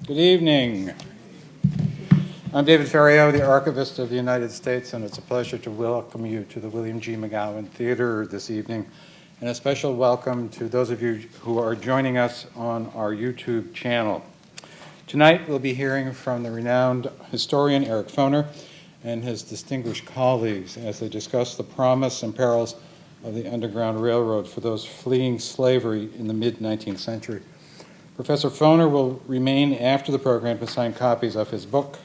Good evening. I'm David Ferriero, the Archivist of the United States, and it's a pleasure to welcome you to the William G. McGowan Theater this evening, and a special welcome to those of you who are joining us on our YouTube channel. Tonight we'll be hearing from the renowned historian Eric Foner and his distinguished colleagues as they discuss the promise and perils of the Underground Railroad for those fleeing slavery in the mid-19th century. Professor Foner will remain after the program to sign copies of his book,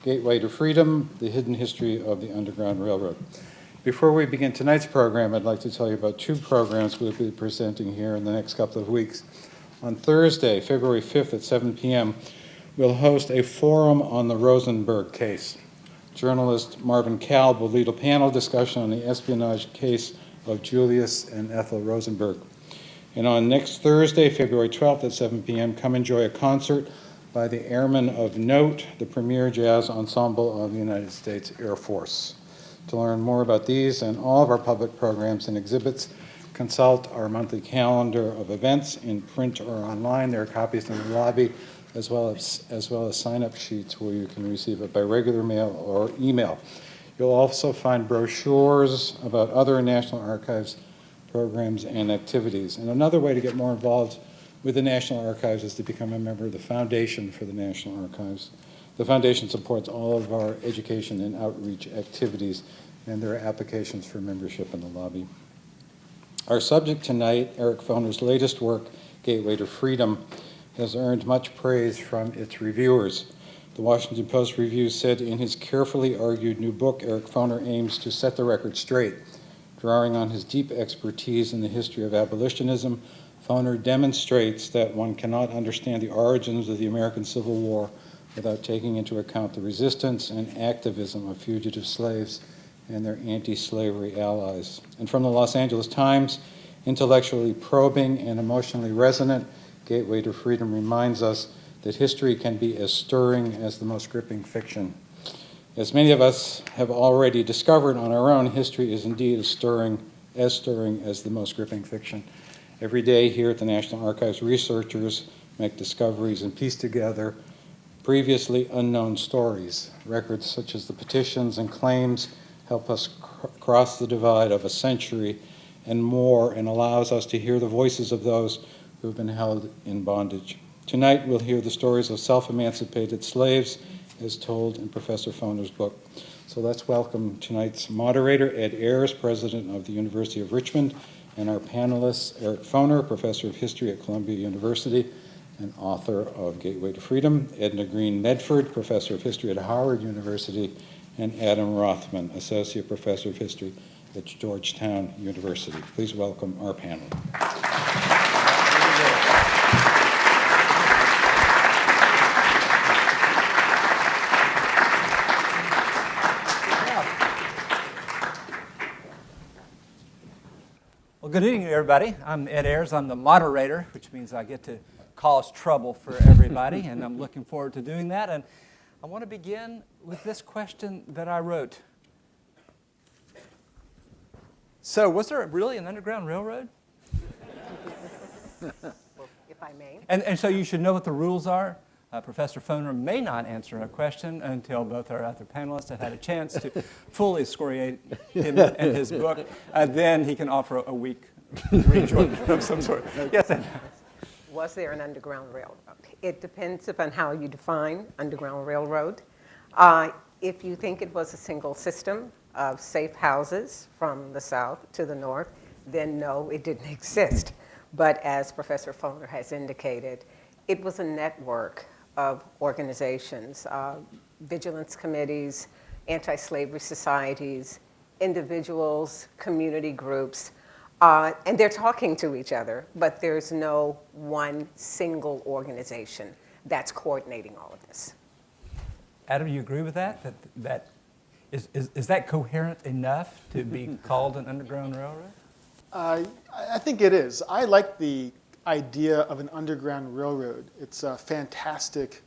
Gateway to Freedom, The Hidden History of the Underground Railroad. Before we begin tonight's program, I'd like to tell you about two programs we'll be presenting here in the next couple of weeks. On Thursday, February 5th at 7 p.m., we'll host a forum on the Rosenberg case. Journalist Marvin Kalb will lead a panel discussion on the espionage case of Julius and Ethel Rosenberg. And on next Thursday, February 12th at 7 p.m., come enjoy a concert by the Airmen of Note, the premier jazz ensemble of the United States Air Force. To learn more about these and all of our public programs and exhibits, consult our monthly calendar of events in print or online. There are copies in the lobby, as well as sign-up sheets where you can receive it by regular mail or email. You'll also find brochures about other National Archives programs and activities. And another way to get more involved with the National Archives is to become a member of the Foundation for the National Archives. The Foundation supports all of our education and outreach activities, and there are applications for membership in the lobby. Our subject tonight, Eric Foner's latest work, Gateway to Freedom, has earned much praise from its reviewers. The Washington Post Review said in his carefully argued new book, Eric Foner aims to set the record straight. Drawing on his deep expertise in the history of abolitionism, Foner demonstrates that one cannot understand the origins of the American Civil War without taking into account the resistance and activism of fugitive slaves and their anti-slavery allies. And from the Los Angeles Times, intellectually probing and emotionally resonant, Gateway to Freedom reminds us that history can be as stirring as the most gripping fiction. As many of us have already discovered on our own, history is indeed as stirring as the most gripping fiction. Every day here at the National Archives, researchers make discoveries and piece together previously unknown stories. Records such as the petitions and claims help us cross the divide of a century and more, and allows us to hear the voices of those who have been held in bondage. Tonight we'll hear the stories of self-emancipated slaves as told in Professor Foner's book. So let's welcome tonight's moderator, Ed Ayers, president of the University of Richmond, and our panelists, Eric Foner, professor of history at Columbia University and author of Gateway to Freedom, Edna Greene Medford, professor of history at Howard University, and Adam Rothman, associate professor of history at Georgetown University. Please welcome our panel. Well, good evening, everybody. I'm Ed Ayers. I'm the moderator, which means I get to cause trouble for everybody, and I'm looking forward to doing that. And I want to begin with this question that I wrote. So, was there really an Underground Railroad? Well, if I may. And so you should know what the rules are. Professor Foner may not answer a question until both our other panelists have had a chance to fully excoriate him and his book. Then he can offer a weak rejoinder of some sort. Yes, Ed. Was there an Underground Railroad? It depends upon how you define Underground Railroad. If you think it was a single system of safe houses from the south to the north, then no, it didn't exist. But as Professor Foner has indicated, it was a network of organizations, vigilance committees, anti-slavery societies, individuals, community groups, and they're talking to each other, but there's no one single organization that's coordinating all of this. Adam, do you agree with that? Is that coherent enough to be called an Underground Railroad? I think it is. I like the idea of an underground railroad. It's a fantastic,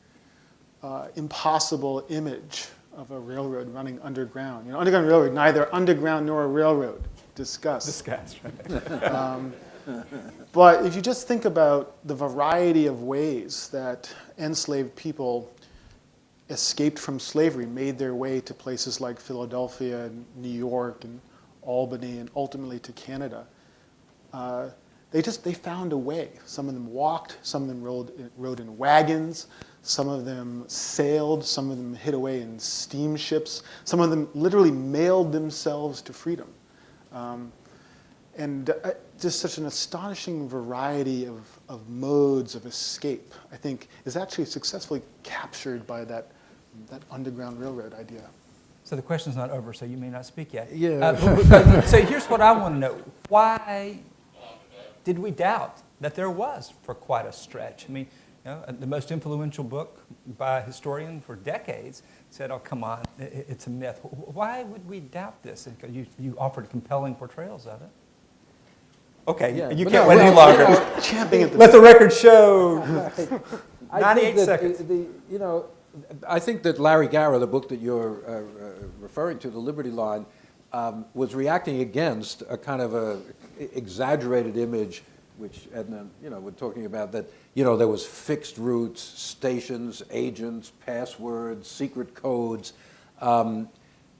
impossible image of a railroad running underground. You know, Underground Railroad, neither underground nor a railroad. Discuss. Discuss, right. But if you just think about the variety of ways that enslaved people escaped from slavery, made their way to places like Philadelphia and New York and Albany and ultimately to Canada, they found a way. Some of them walked, some of them rode in wagons, some of them sailed, some of them hid away in steamships, some of them literally mailed themselves to freedom. And just such an astonishing variety of modes of escape, I think, is actually successfully captured by that Underground Railroad idea. So the question's not over, so you may not speak yet. Yeah. So here's what I want to know. Why did we doubt that there was for quite a stretch? I mean, the most influential book by a historian for decades said, oh, come on, it's a myth. Why would we doubt this? You offered compelling portrayals of it. Okay, Yeah, you but can't no, wait any well, longer. Champing at the Let the record show. I 98 think that seconds. I think that Larry Garrett, the book that you're referring to, The Liberty Line, was reacting against a kind of a exaggerated image, which Edna, we're talking about, that, there was fixed routes, stations, agents, passwords, secret codes.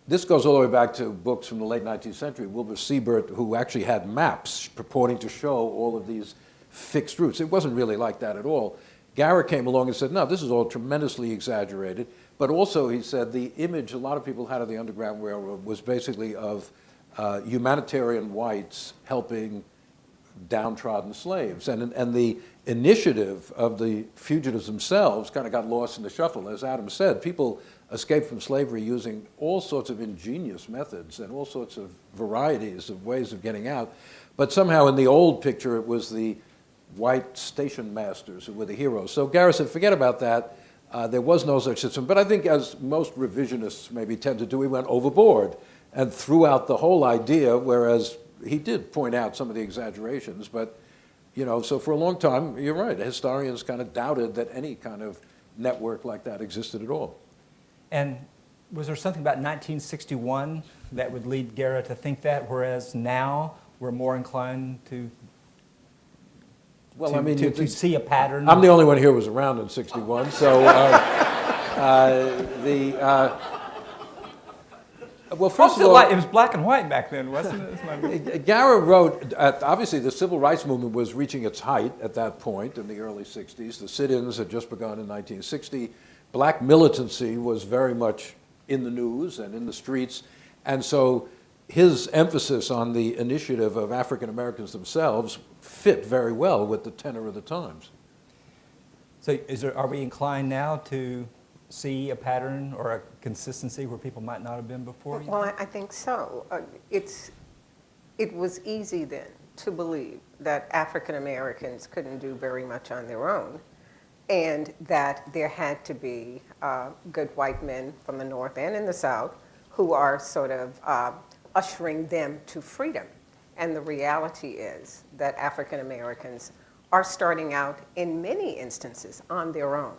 This goes all the way back to books from the late 19th century. Wilbur Siebert, who actually had maps purporting to show all of these fixed routes. It wasn't really like that at all. Garrett came along and said, no, this is all tremendously exaggerated. But also, he said, the image a lot of people had of the Underground Railroad was basically of humanitarian whites helping downtrodden slaves. And the initiative of the fugitives themselves kind of got lost in the shuffle. As Adam said, people escaped from slavery using all sorts of ingenious methods and all sorts of varieties of ways of getting out. But somehow in the old picture, it was the white station masters who were the heroes. So Garrett said, forget about that. There was no such system. But I think, as most revisionists maybe tend to do, he went overboard and threw out the whole idea, whereas he did point out some of the exaggerations. But, so for a long time, you're right, historians kind of doubted that any kind of network like that existed at all. And was there something about 1961 that would lead Garrett to think that, whereas now we're more inclined to see a pattern? I'm the only one here who was around in '61, so well, first of all, it was black and white back then, wasn't it? Garrett wrote, obviously the civil rights movement was reaching its height at that point in the early 60s. The sit-ins had just begun in 1960. Black militancy was very much in the news and in the streets. And so his emphasis on the initiative of African Americans themselves fit very well with the tenor of the times. So are we inclined now to see a pattern or a consistency where people might not have been before? Well, I think so. It was easy then to believe that African Americans couldn't do very much on their own, and that there had to be good white men from the North and in the South who are sort of ushering them to freedom. And the reality is that African Americans are starting out, in many instances, on their own.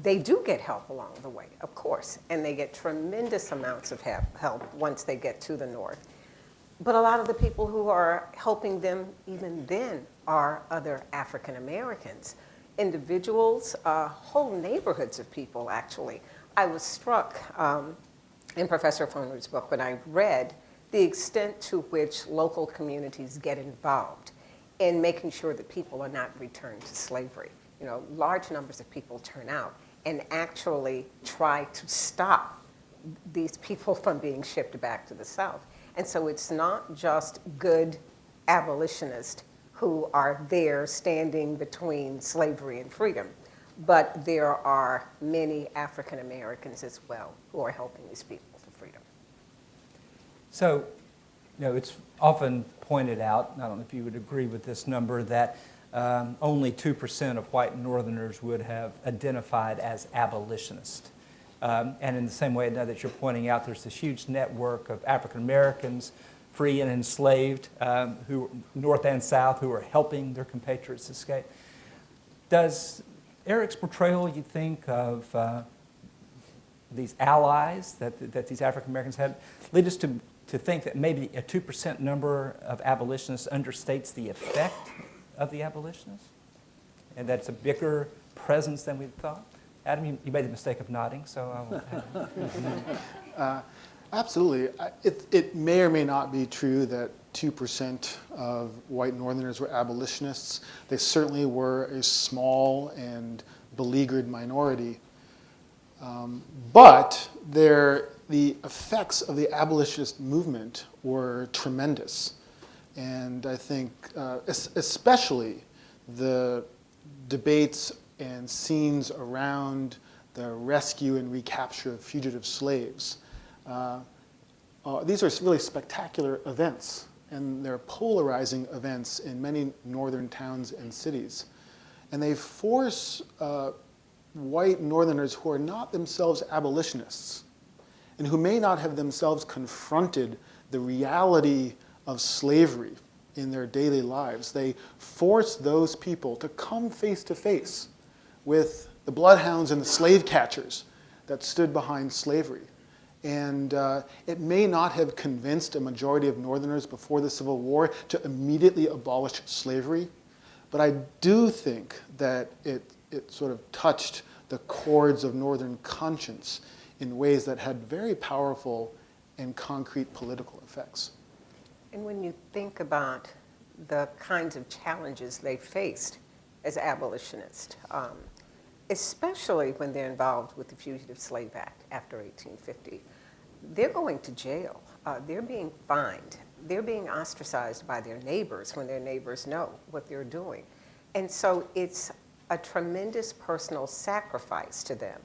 They do get help along the way, of course, and they get tremendous amounts of help once they get to the North. But a lot of the people who are helping them even then are other African Americans. Individuals, whole neighborhoods of people, actually. I was struck in Professor Foner's book when I read the extent to which local communities get involved in making sure that people are not returned to slavery. Large numbers of people turn out and actually try to stop these people from being shipped back to the South. And so it's not just good abolitionists who are there standing between slavery and freedom, but there are many African Americans as well who are helping these people to freedom. So, it's often pointed out, I don't know if you would agree with this number, that only 2% of white Northerners would have identified as abolitionists. And in the same way now that you're pointing out, there's this huge network of African Americans, free and enslaved, who North and South, who are helping their compatriots escape. Does Eric's portrayal, you think, of these allies that these African Americans had lead us to to think that maybe a 2% number of abolitionists understates the effect of the abolitionists, and that it's a bigger presence than we thought? Adam, you made the mistake of nodding, so I won't. Absolutely. It may or may not be true that 2% of white Northerners were abolitionists. They certainly were a small and beleaguered minority. But the effects of the abolitionist movement were tremendous. And I think especially the debates and scenes around the rescue and recapture of fugitive slaves. These are really spectacular events, and they're polarizing events in many northern towns and cities. And they force white Northerners who are not themselves abolitionists and who may not have themselves confronted the reality of slavery in their daily lives. They force those people to come face to face with the bloodhounds and the slave catchers that stood behind slavery. And it may not have convinced a majority of Northerners before the Civil War to immediately abolish slavery, but I do think that it sort of touched the chords of Northern conscience in ways that had very powerful and concrete political effects. And when you think about the kinds of challenges they faced as abolitionists, especially when they're involved with the Fugitive Slave Act after 1850, they're going to jail. They're being fined. They're being ostracized by their neighbors when their neighbors know what they're doing. And so it's a tremendous personal sacrifice to them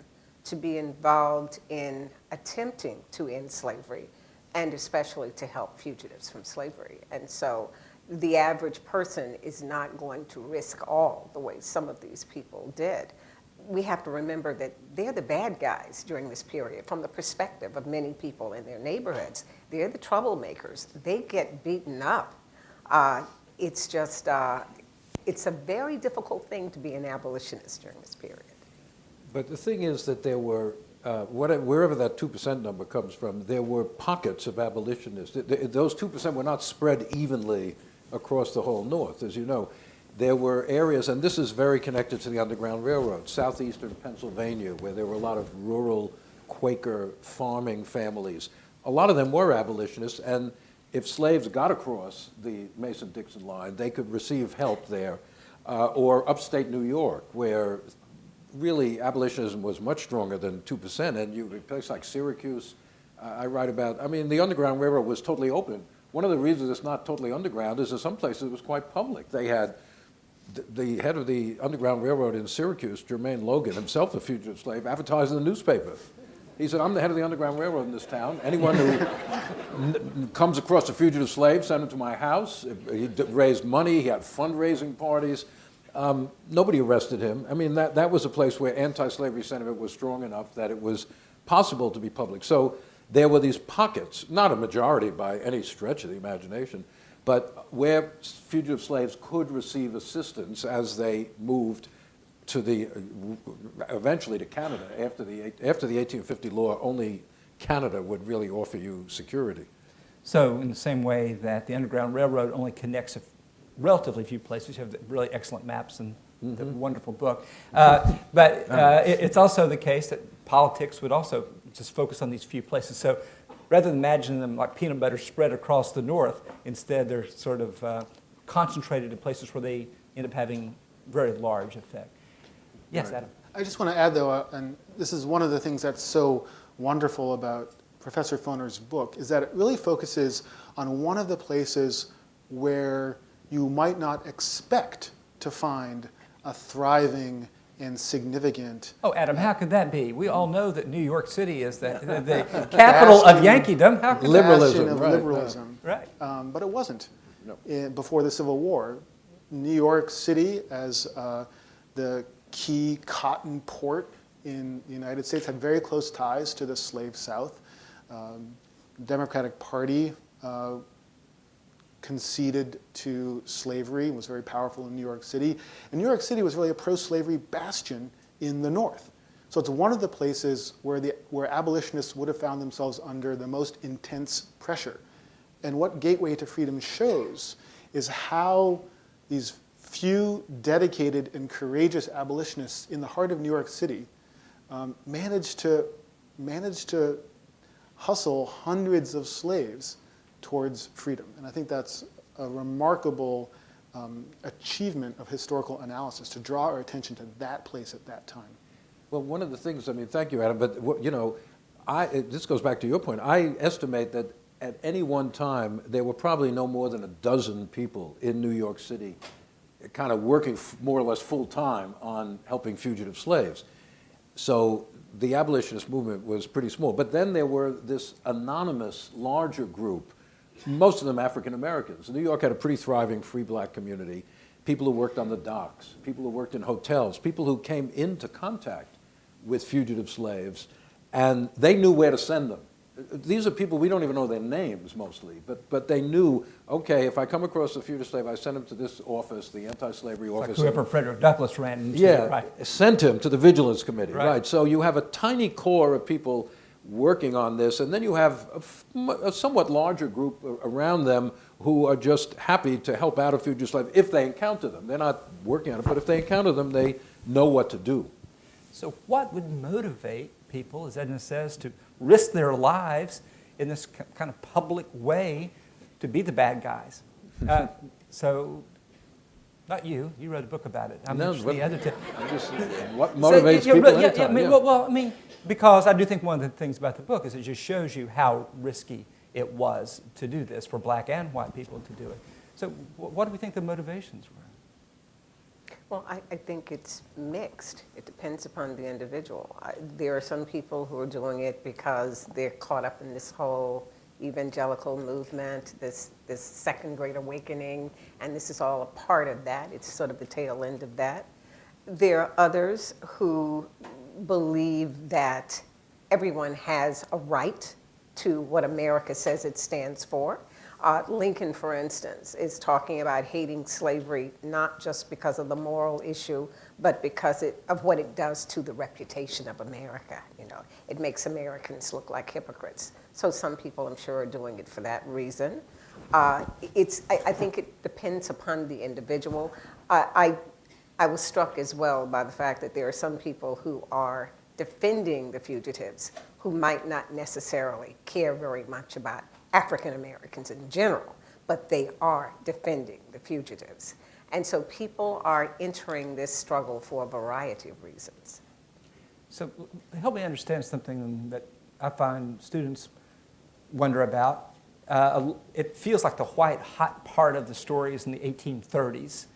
to be involved in attempting to end slavery, and especially to help fugitives from slavery. And so the average person is not going to risk all the way some of these people did. We have to remember that they're the bad guys during this period from the perspective of many people in their neighborhoods. They're the troublemakers. They get beaten up. It's just, it's a very difficult thing to be an abolitionist during this period. But the thing is that there were, wherever that 2% number comes from, there were pockets of abolitionists. Those 2% were not spread evenly across the whole North, as you know. There were areas, and this is very connected to the Underground Railroad, southeastern Pennsylvania, where there were a lot of rural Quaker farming families. A lot of them were abolitionists, and if slaves got across the Mason-Dixon line, they could receive help there. Or upstate New York, where really abolitionism was much stronger than 2%, and a place like Syracuse, I write about, I mean, the Underground Railroad was totally open. One of the reasons it's not totally underground is that some places it was quite public. They had the head of the Underground Railroad in Syracuse, Jermaine Logan, himself a fugitive slave, advertised in the newspaper. He said, I'm the head of the Underground Railroad in this town. Anyone who comes across a fugitive slave, send him to my house. He raised money, he had fundraising parties. Nobody arrested him. I mean, that was a place where anti-slavery sentiment was strong enough that it was possible to be public. So there were these pockets, not a majority by any stretch of the imagination, but where fugitive slaves could receive assistance as they moved to eventually to Canada. After the 1850 law, only Canada would really offer you security. So in the same way that the Underground Railroad only connects a relatively few places, you have really excellent maps and the wonderful book. But it's also the case that politics would also just focus on these few places. So rather than imagining them like peanut butter spread across the North, instead they're sort of concentrated in places where they end up having very large effect. Yes, Adam. I just want to add, though, and this is one of the things that's so wonderful about Professor Foner's book, is that it really focuses on one of the places where you might not expect to find a thriving and significant... Oh, Adam, how could that be? We all know that New York City is the capital of Yankeedom. How could liberalism, of right, liberalism. Right. But it wasn't. No. Before the Civil War, New York City, as the key cotton port in the United States, had very close ties to the slave South. Democratic Party conceded to slavery, was very powerful in New York City. And New York City was really a pro-slavery bastion in the North. So it's one of the places where abolitionists would have found themselves under the most intense pressure. And what Gateway to Freedom shows is how these few dedicated and courageous abolitionists in the heart of New York City managed to hustle hundreds of slaves towards freedom. And I think that's a remarkable achievement of historical analysis, to draw our attention to that place at that time. Well, one of the things, I mean, thank you, Adam, but this goes back to your point. I estimate that at any one time, there were probably no more than a dozen people in New York City kind of working more or less full-time on helping fugitive slaves. So the abolitionist movement was pretty small. But then there were this anonymous, larger group, most of them African Americans. New York had a pretty thriving free black community. People who worked on the docks, people who worked in hotels, people who came into contact with fugitive slaves, and they knew where to send them. These are people, we don't even know their names mostly, but they knew, okay, if I come across a fugitive slave, I send him to this office, the anti-slavery office. Like whoever Frederick Douglass ran into. Yeah, right. Sent him to the Vigilance Committee, Right. right. So you have a tiny core of people working on this, and then you have a somewhat larger group around them who are just happy to help out a fugitive slave if they encounter them. They're not working on it, but if they encounter them, they know what to do. So what would motivate people, as Edna says, to risk their lives in this kind of public way to be the bad guys? So, not you. You wrote a book about it. I'm just the editor. What motivates people anytime? I mean, because I do think one of the things about the book is it just shows you how risky it was to do this for black and white people to do it. So what do we think the motivations were? Well, I think it's mixed. It depends upon the individual. There are some people who are doing it because they're caught up in this whole evangelical movement, this second great awakening, and this is all a part of that. It's sort of the tail end of that. There are others who believe that everyone has a right to what America says it stands for. Lincoln, for instance, is talking about hating slavery not just because of the moral issue, but because of what it does to the reputation of America. You know, it makes Americans look like hypocrites. So some people, I'm sure, are doing it for that reason. I think it depends upon the individual. I was struck as well by the fact that there are some people who are defending the fugitives who might not necessarily care very much about African Americans in general, but they are defending the fugitives. And so people are entering this struggle for a variety of reasons. So help me understand something that I find students wonder about. It feels like the white hot part of the story is in the 1830s,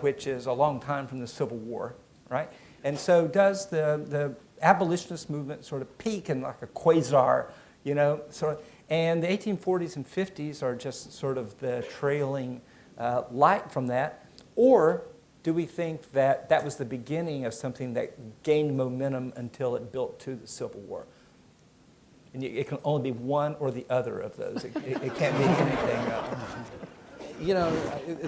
which is a long time from the Civil War, right? And so does the abolitionist movement sort of peak in like a quasar, sort of, and the 1840s and 50s are just sort of the trailing light from that? Or do we think that that was the beginning of something that gained momentum until it built to the Civil War? And it can only be one or the other of those. It can't be anything else.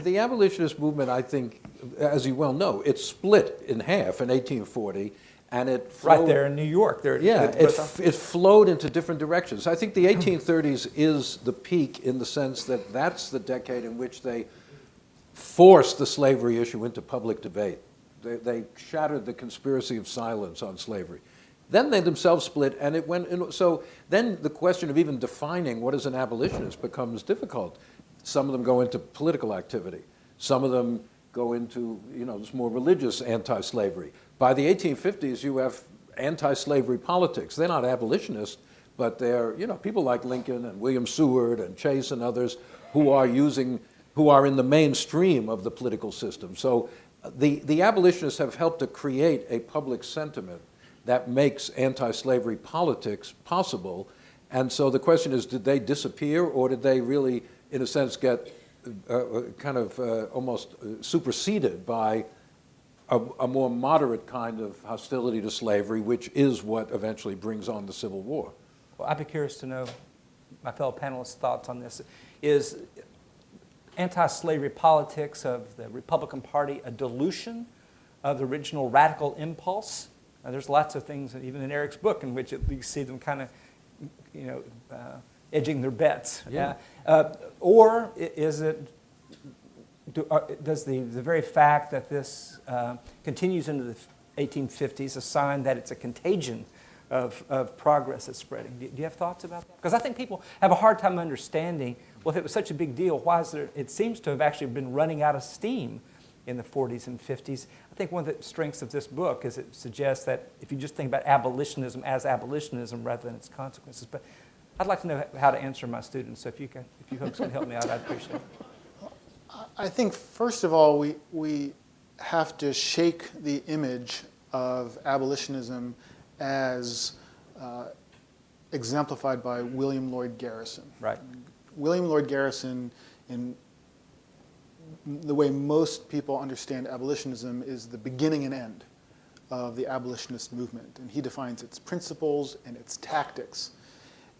The abolitionist movement, I think, as you well know, it split in half in 1840. And it flowed, right there in New York. It flowed into different directions. I think the 1830s is the peak in the sense that that's the decade in which they forced the slavery issue into public debate. They shattered the conspiracy of silence on slavery. Then they themselves split, and it went. So then the question of even defining what is an abolitionist becomes difficult. Some of them go into political activity. Some of them go into this more religious anti-slavery. By the 1850s, you have anti-slavery politics. They're not abolitionists, but they're people like Lincoln and William Seward and Chase and others who are in the mainstream of the political system. So the abolitionists have helped to create a public sentiment that makes anti-slavery politics possible. And so the question is, did they disappear, or did they really, in a sense, get almost superseded by a more moderate kind of hostility to slavery, which is what eventually brings on the Civil War? Well, I'd be curious to know my fellow panelists' thoughts on this. Is anti-slavery politics of the Republican Party a dilution of the original radical impulse? There's lots of things, even in Eric's book, in which you see them kind of, edging their bets. Yeah. Or is it, does the very fact that this continues into the 1850s a sign that it's a contagion of progress that's spreading? Do you have thoughts about that? Because I think people have a hard time understanding, well, if it was such a big deal, why is there, it seems to have actually been running out of steam in the 40s and 50s. I think one of the strengths of this book is it suggests that if you just think about abolitionism as abolitionism rather than its consequences. But I'd like to know how to answer my students, so if you folks can help me out, I'd appreciate it. I think, first of all, we have to shake the image of abolitionism as exemplified by William Lloyd Garrison. Right. William Lloyd Garrison, in the way most people understand abolitionism, is the beginning and end of the abolitionist movement. And he defines its principles and its tactics.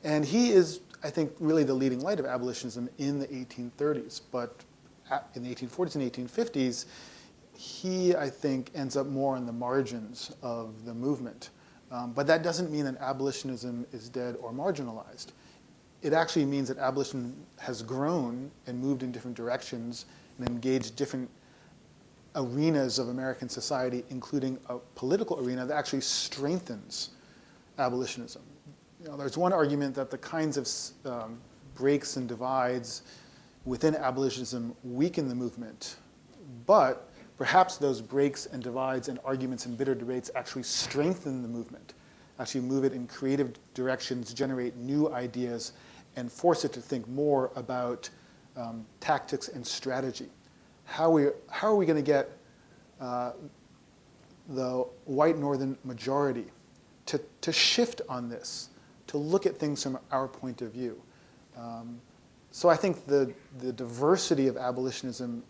And he is, I think, really the leading light of abolitionism in the 1830s. But in the 1840s and 1850s, he, I think, ends up more on the margins of the movement. But that doesn't mean that abolitionism is dead or marginalized. It actually means that abolition has grown and moved in different directions and engaged different arenas of American society, including a political arena that actually strengthens abolitionism. You know, there's one argument that the kinds of breaks and divides within abolitionism weaken the movement, but perhaps those breaks and divides and arguments and bitter debates actually strengthen the movement, actually move it in creative directions, generate new ideas, and force it to think more about tactics and strategy. How are we going to get the white northern majority to shift on this, to look at things from our point of view? So I think the diversity of abolitionism,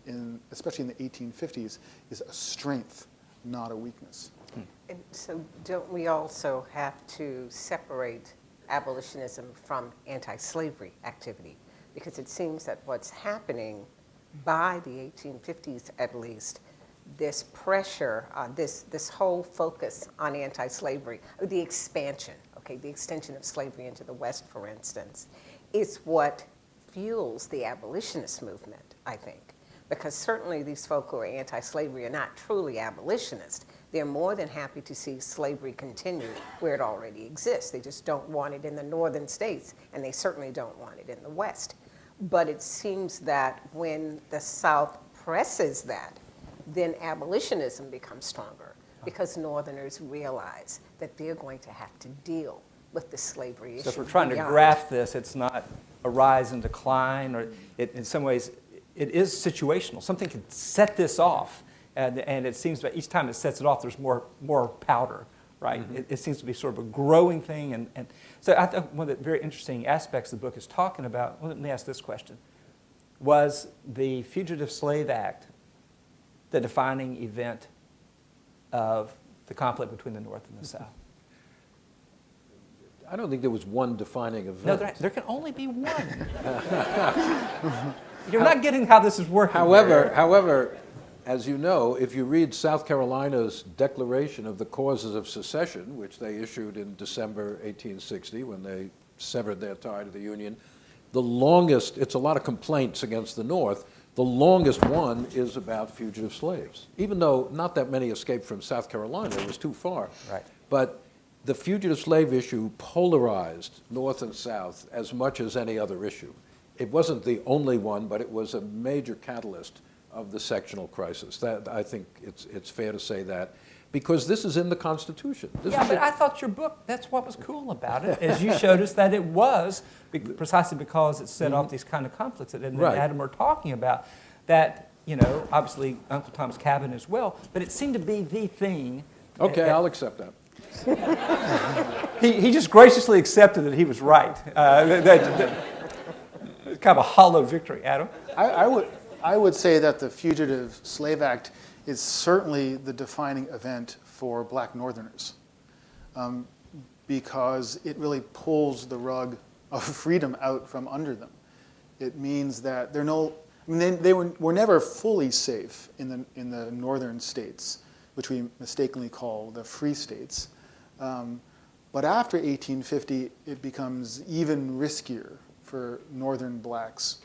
especially in the 1850s, is a strength, not a weakness. And so don't we also have to separate abolitionism from anti-slavery activity? Because it seems that what's happening by the 1850s at least, this pressure, this whole focus on anti-slavery, the expansion, the extension of slavery into the West, for instance, is what fuels the abolitionist movement, I think. Because certainly these folk who are anti-slavery are not truly abolitionists. They're more than happy to see slavery continue where it already exists. They just don't want it in the northern states, and they certainly don't want it in the West. But it seems that when the South presses that, then abolitionism becomes stronger, because Northerners realize that they're going to have to deal with the slavery issue. So if we're trying to beyond. graph this, it's not a rise and decline, or in some ways, it is situational. Something can set this off, and it seems that each time it sets it off, there's more powder, right? Mm-hmm. It seems to be sort of a growing thing. And so I think one of the very interesting aspects the book is talking about, well, let me ask this question. Was the Fugitive Slave Act the defining event of the conflict between the North and the South? I don't think there was one defining event. No, there can only be one. You're not getting how this is working. However, as you know, if you read South Carolina's Declaration of the Causes of Secession, which they issued in December 1860 when they severed their tie to the Union, the longest, it's a lot of complaints against the North, the longest one is about fugitive slaves. Even though not that many escaped from South Carolina, it was too far. Right. But the fugitive slave issue polarized North and South as much as any other issue. It wasn't the only one, but it was a major catalyst of the sectional crisis. That, I think it's fair to say that, because this is in the Constitution. But I thought your book, that's what was cool about it, as you showed us that it was, precisely because it set off these kind of conflicts that Edna and Adam were talking about, that, obviously Uncle Tom's Cabin as well, but it seemed to be the thing. Okay, I'll accept that. He just graciously accepted that he was right. Kind of a hollow victory, Adam. I would say that the Fugitive Slave Act is certainly the defining event for black Northerners, because it really pulls the rug of freedom out from under them. It means that they were never fully safe in the northern states, which we mistakenly call the free states. But after 1850, it becomes even riskier for Northern blacks,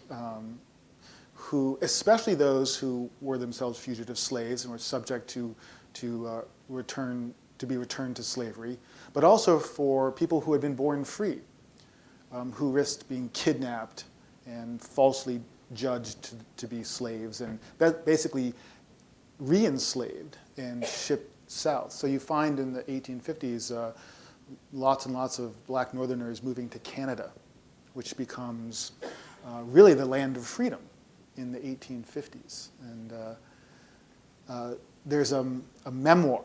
who, especially those who were themselves fugitive slaves and were subject to be returned to slavery, but also for people who had been born free, who risked being kidnapped and falsely judged to be slaves, and basically re-enslaved and shipped south. So you find in the 1850s lots and lots of black Northerners moving to Canada, which becomes really the land of freedom in the 1850s. And there's a memoir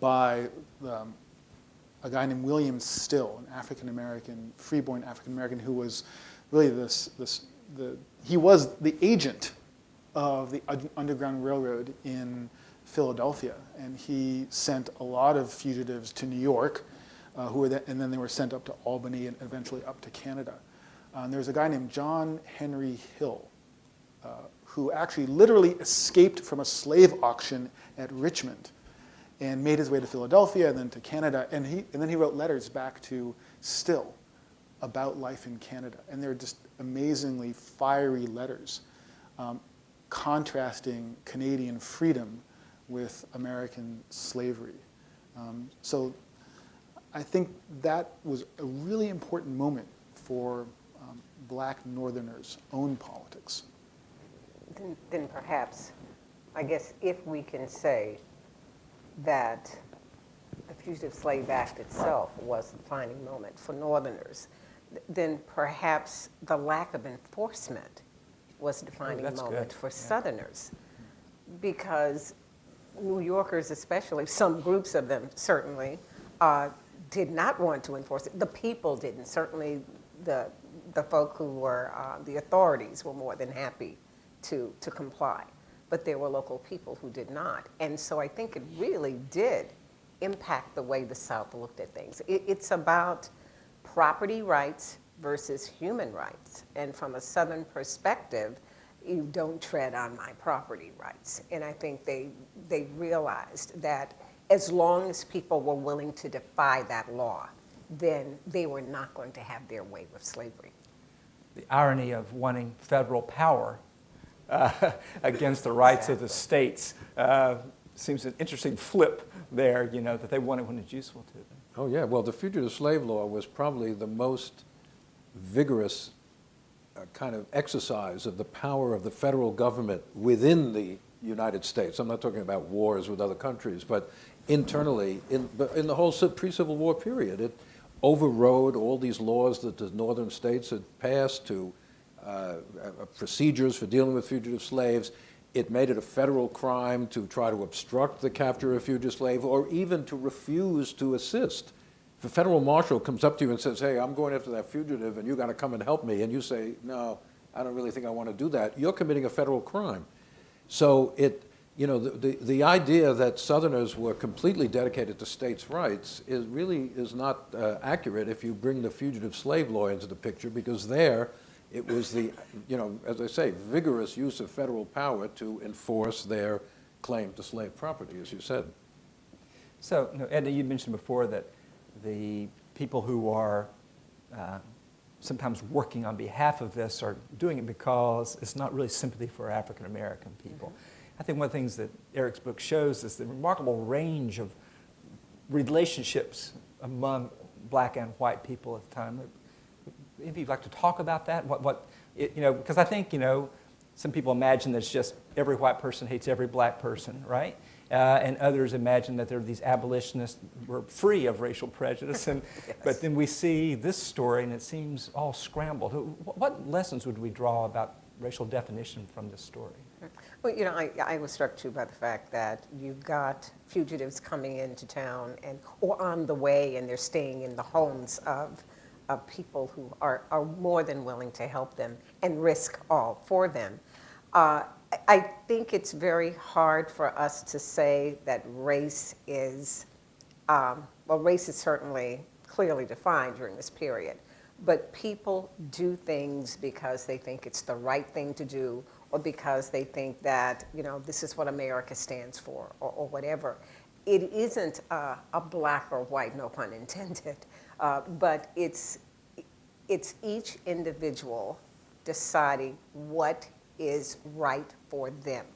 by a guy named William Still, an African-American, freeborn African-American, who was really he was the agent of the Underground Railroad in Philadelphia, and he sent a lot of fugitives to New York, and then they were sent up to Albany and eventually up to Canada. There was a guy named John Henry Hill, who actually literally escaped from a slave auction at Richmond and made his way to Philadelphia and then to Canada, and then he wrote letters back to Still about life in Canada. And they're just amazingly fiery letters, contrasting Canadian freedom with American slavery. So I think that was a really important moment for black Northerners' own politics. Then perhaps, I guess, if we can say that the Fugitive Slave Act itself was the defining moment for Northerners, then perhaps the lack of enforcement was a defining moment for Southerners. Because New Yorkers especially, some groups of them certainly, did not want to enforce it. The people didn't. Certainly the folk who were, the authorities were more than happy to comply. But there were local people who did not. And so I think it really did impact the way the South looked at things. It's about property rights versus human rights. And from a Southern perspective, you don't tread on my property rights. And I think they realized that as long as people were willing to defy that law, then they were not going to have their way with slavery. The irony of wanting federal power against the rights of the states seems an interesting flip there, that they wanted when it's useful to them. Oh, yeah. Well, the Fugitive Slave Law was probably the most vigorous kind of exercise of the power of the federal government within the United States. I'm not talking about wars with other countries, but internally, in the whole pre-Civil War period, it overrode all these laws that the northern states had passed to procedures for dealing with fugitive slaves. It made it a federal crime to try to obstruct the capture of a fugitive slave or even to refuse to assist. If a federal marshal comes up to you and says, hey, I'm going after that fugitive and you got to come and help me, and you say, no, I don't really think I want to do that, you're committing a federal crime. So the idea that Southerners were completely dedicated to states' rights is not accurate if you bring the Fugitive Slave Law into the picture, because there it was the, as I say, vigorous use of federal power to enforce their claim to slave property, as you said. So, Edna, you mentioned before that the people who are sometimes working on behalf of this are doing it because it's not really sympathy for African American people. Mm-hmm. I think one of the things that Eric's book shows is the remarkable range of relationships among black and white people at the time. If you'd like to talk about that, because I think, some people imagine that it's just every white person hates every black person, right? And others imagine that there are these abolitionists who were free of racial prejudice. Yes. But then we see this story, and it seems all scrambled. What lessons would we draw about racial definition from this story? Well, I was struck too by the fact that you've got fugitives coming into town or on the way, and they're staying in the homes of people who are more than willing to help them and risk all for them. I think it's very hard for us to say that race is, race is certainly clearly defined during this period, but people do things because they think it's the right thing to do, or because they think that, this is what America stands for, or whatever. It isn't a black or white, no pun intended, but it's each individual deciding what is right for them.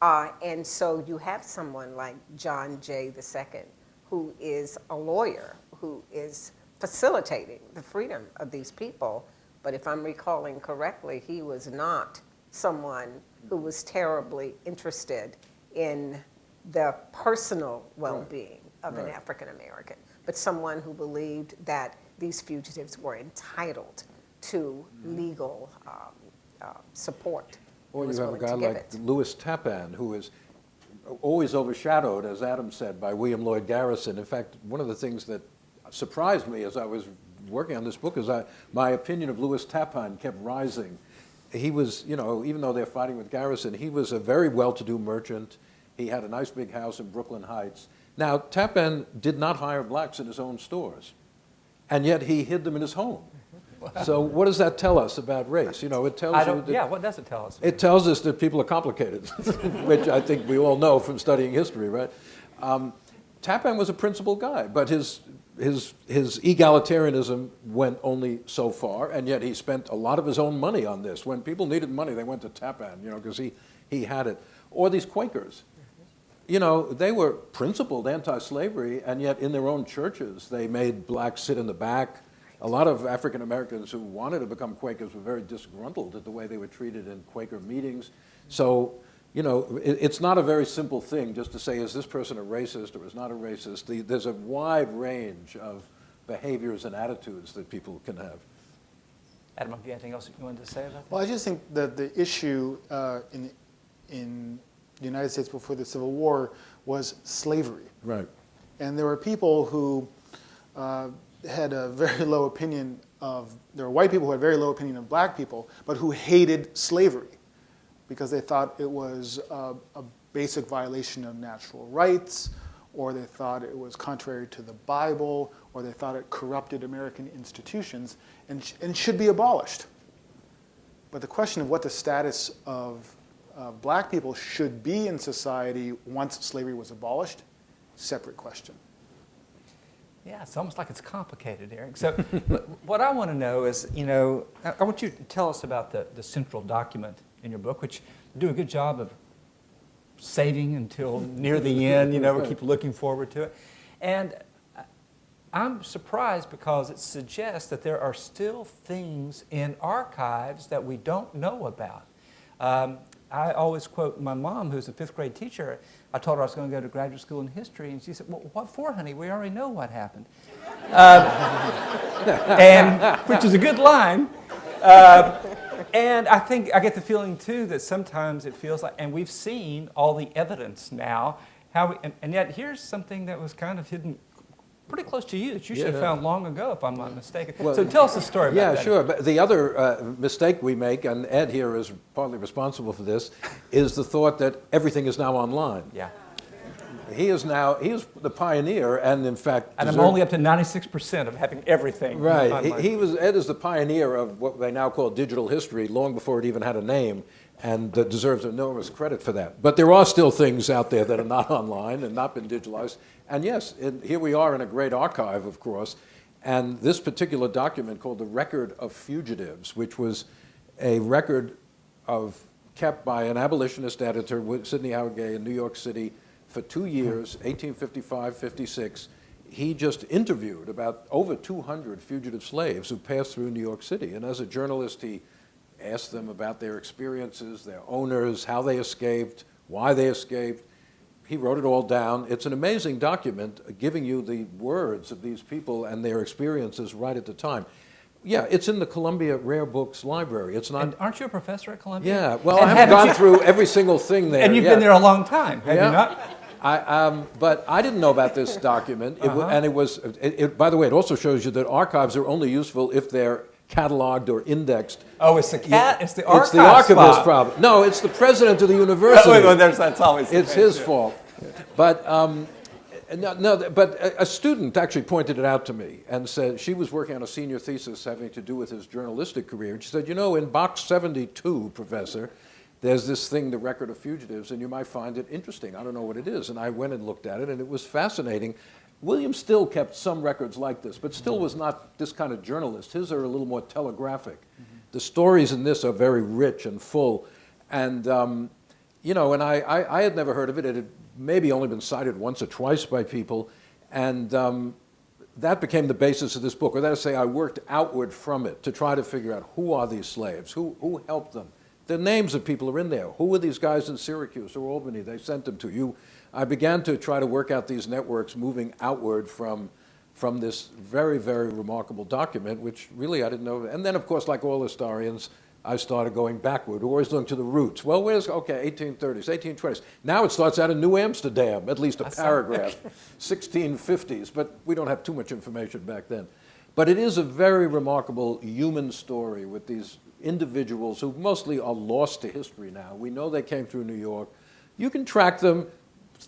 And so you have someone like John Jay II, who is a lawyer, who is facilitating the freedom of these people. But if I'm recalling correctly, he was not someone who was terribly interested in the personal well-being of an African American, but someone who believed that these fugitives were entitled to legal support. Or Was you have a willing guy to give like it. Louis Tappan, who is always overshadowed, as Adam said, by William Lloyd Garrison. In fact, one of the things that surprised me as I was working on this book is my opinion of Louis Tappan kept rising. He was, even though they're fighting with Garrison, he was a very well-to-do merchant. He had a nice big house in Brooklyn Heights. Now, Tappan did not hire blacks in his own stores, and yet he hid them in his home. So what does that tell us about race? It tells you that what does it tell us? it tells us that people are complicated, which I think we all know from studying history, right? Tappan was a principled guy, but his egalitarianism went only so far, and yet he spent a lot of his own money on this. When people needed money, they went to Tappan, because he had it. Or these Quakers. They were principled anti-slavery, and yet in their own churches, they made blacks sit in the back. A lot of African Americans who wanted to become Quakers were very disgruntled at the way they were treated in Quaker meetings. So, it's not a very simple thing just to say, is this person a racist or is not a racist? There's a wide range of behaviors and attitudes that people can have. Adam, have you anything else you wanted to say about that? Well, I just think that the issue in the United States before the Civil War was slavery. Right. And there were people who had a very low opinion there were white people who had very low opinion of black people, but who hated slavery because they thought it was a basic violation of natural rights, or they thought it was contrary to the Bible, or they thought it corrupted American institutions and should be abolished. But the question of what the status of black people should be in society once slavery was abolished, separate question. Yeah, it's almost like it's complicated, Eric. So what I want to know is, I want you to tell us about the central document in your book, which you do a good job of saving until near the end. We keep looking forward to it. And I'm surprised because it suggests that there are still things in archives that we don't know about. I always quote my mom, who's a fifth grade teacher. I told her I was going to go to graduate school in history, and she said, "Well, what for, honey? We already know what happened." And which is a good line. And I think I get the feeling too that sometimes it feels like, and we've seen all the evidence now, and yet here's something that was kind of hidden pretty close to you that you should have found long ago, if I'm not mistaken. Well, so tell us the story about that. Yeah, sure. But the other mistake we make, and Ed here is partly responsible for this, is the thought that everything is now online. Yeah. He is the pioneer, and in fact, And I'm only up to 96% of having everything. Right. online. Ed is the pioneer of what they now call digital history, long before it even had a name, and deserves enormous credit for that. But there are still things out there that are not online and not been digitalized. And yes, here we are in a great archive, of course, and this particular document called the Record of Fugitives, which was a record kept by an abolitionist editor, Sidney Howard Gay, in New York City for 2 years, 1855-56. He just interviewed about over 200 fugitive slaves who passed through New York City. And as a journalist, he asked them about their experiences, their owners, how they escaped, why they escaped. He wrote it all down. It's an amazing document giving you the words of these people and their experiences right at the time. Yeah, it's in the Columbia Rare Books Library. It's not. And aren't you a professor at Columbia? Yeah, well, And I haven't gone you- through every single thing there. And you've yet. been there a long time, have Yeah. you not? But I didn't know about this document. And it was. By the way, it also shows you that archives are only useful if they're cataloged or indexed. Oh, it's the cat. It's the archive. It's the archivist's spot. problem. No, it's the president of the university. Well, that's always. the It's case, his yeah. fault. But but a student actually pointed it out to me and said she was working on a senior thesis having to do with his journalistic career. And she said, in box 72, Professor, there's this thing, the Record of Fugitives, and you might find it interesting. I don't know what it is. And I went and looked at it, and it was fascinating. William still kept some records like this, but still was not this kind of journalist. His are a little more telegraphic. The stories in this are very rich and full. And, you know, and I had never heard of it. It had maybe only been cited once or twice by people. And that became the basis of this book. Or that is to say, I worked outward from it to try to figure out who are these slaves, who helped them. The names of people are in there. Who were these guys in Syracuse or Albany? They sent them to you. I began to try to work out these networks moving outward from this very, very remarkable document, which really I didn't know. And then, of course, like all historians, I started going backward, always looking to the roots. Well, okay, 1830s, 1820s. Now it starts out in New Amsterdam, at least a paragraph, 1650s, but we don't have too much information back then. But it is a very remarkable human story with these individuals who mostly are lost to history now. We know they came through New York. You can track them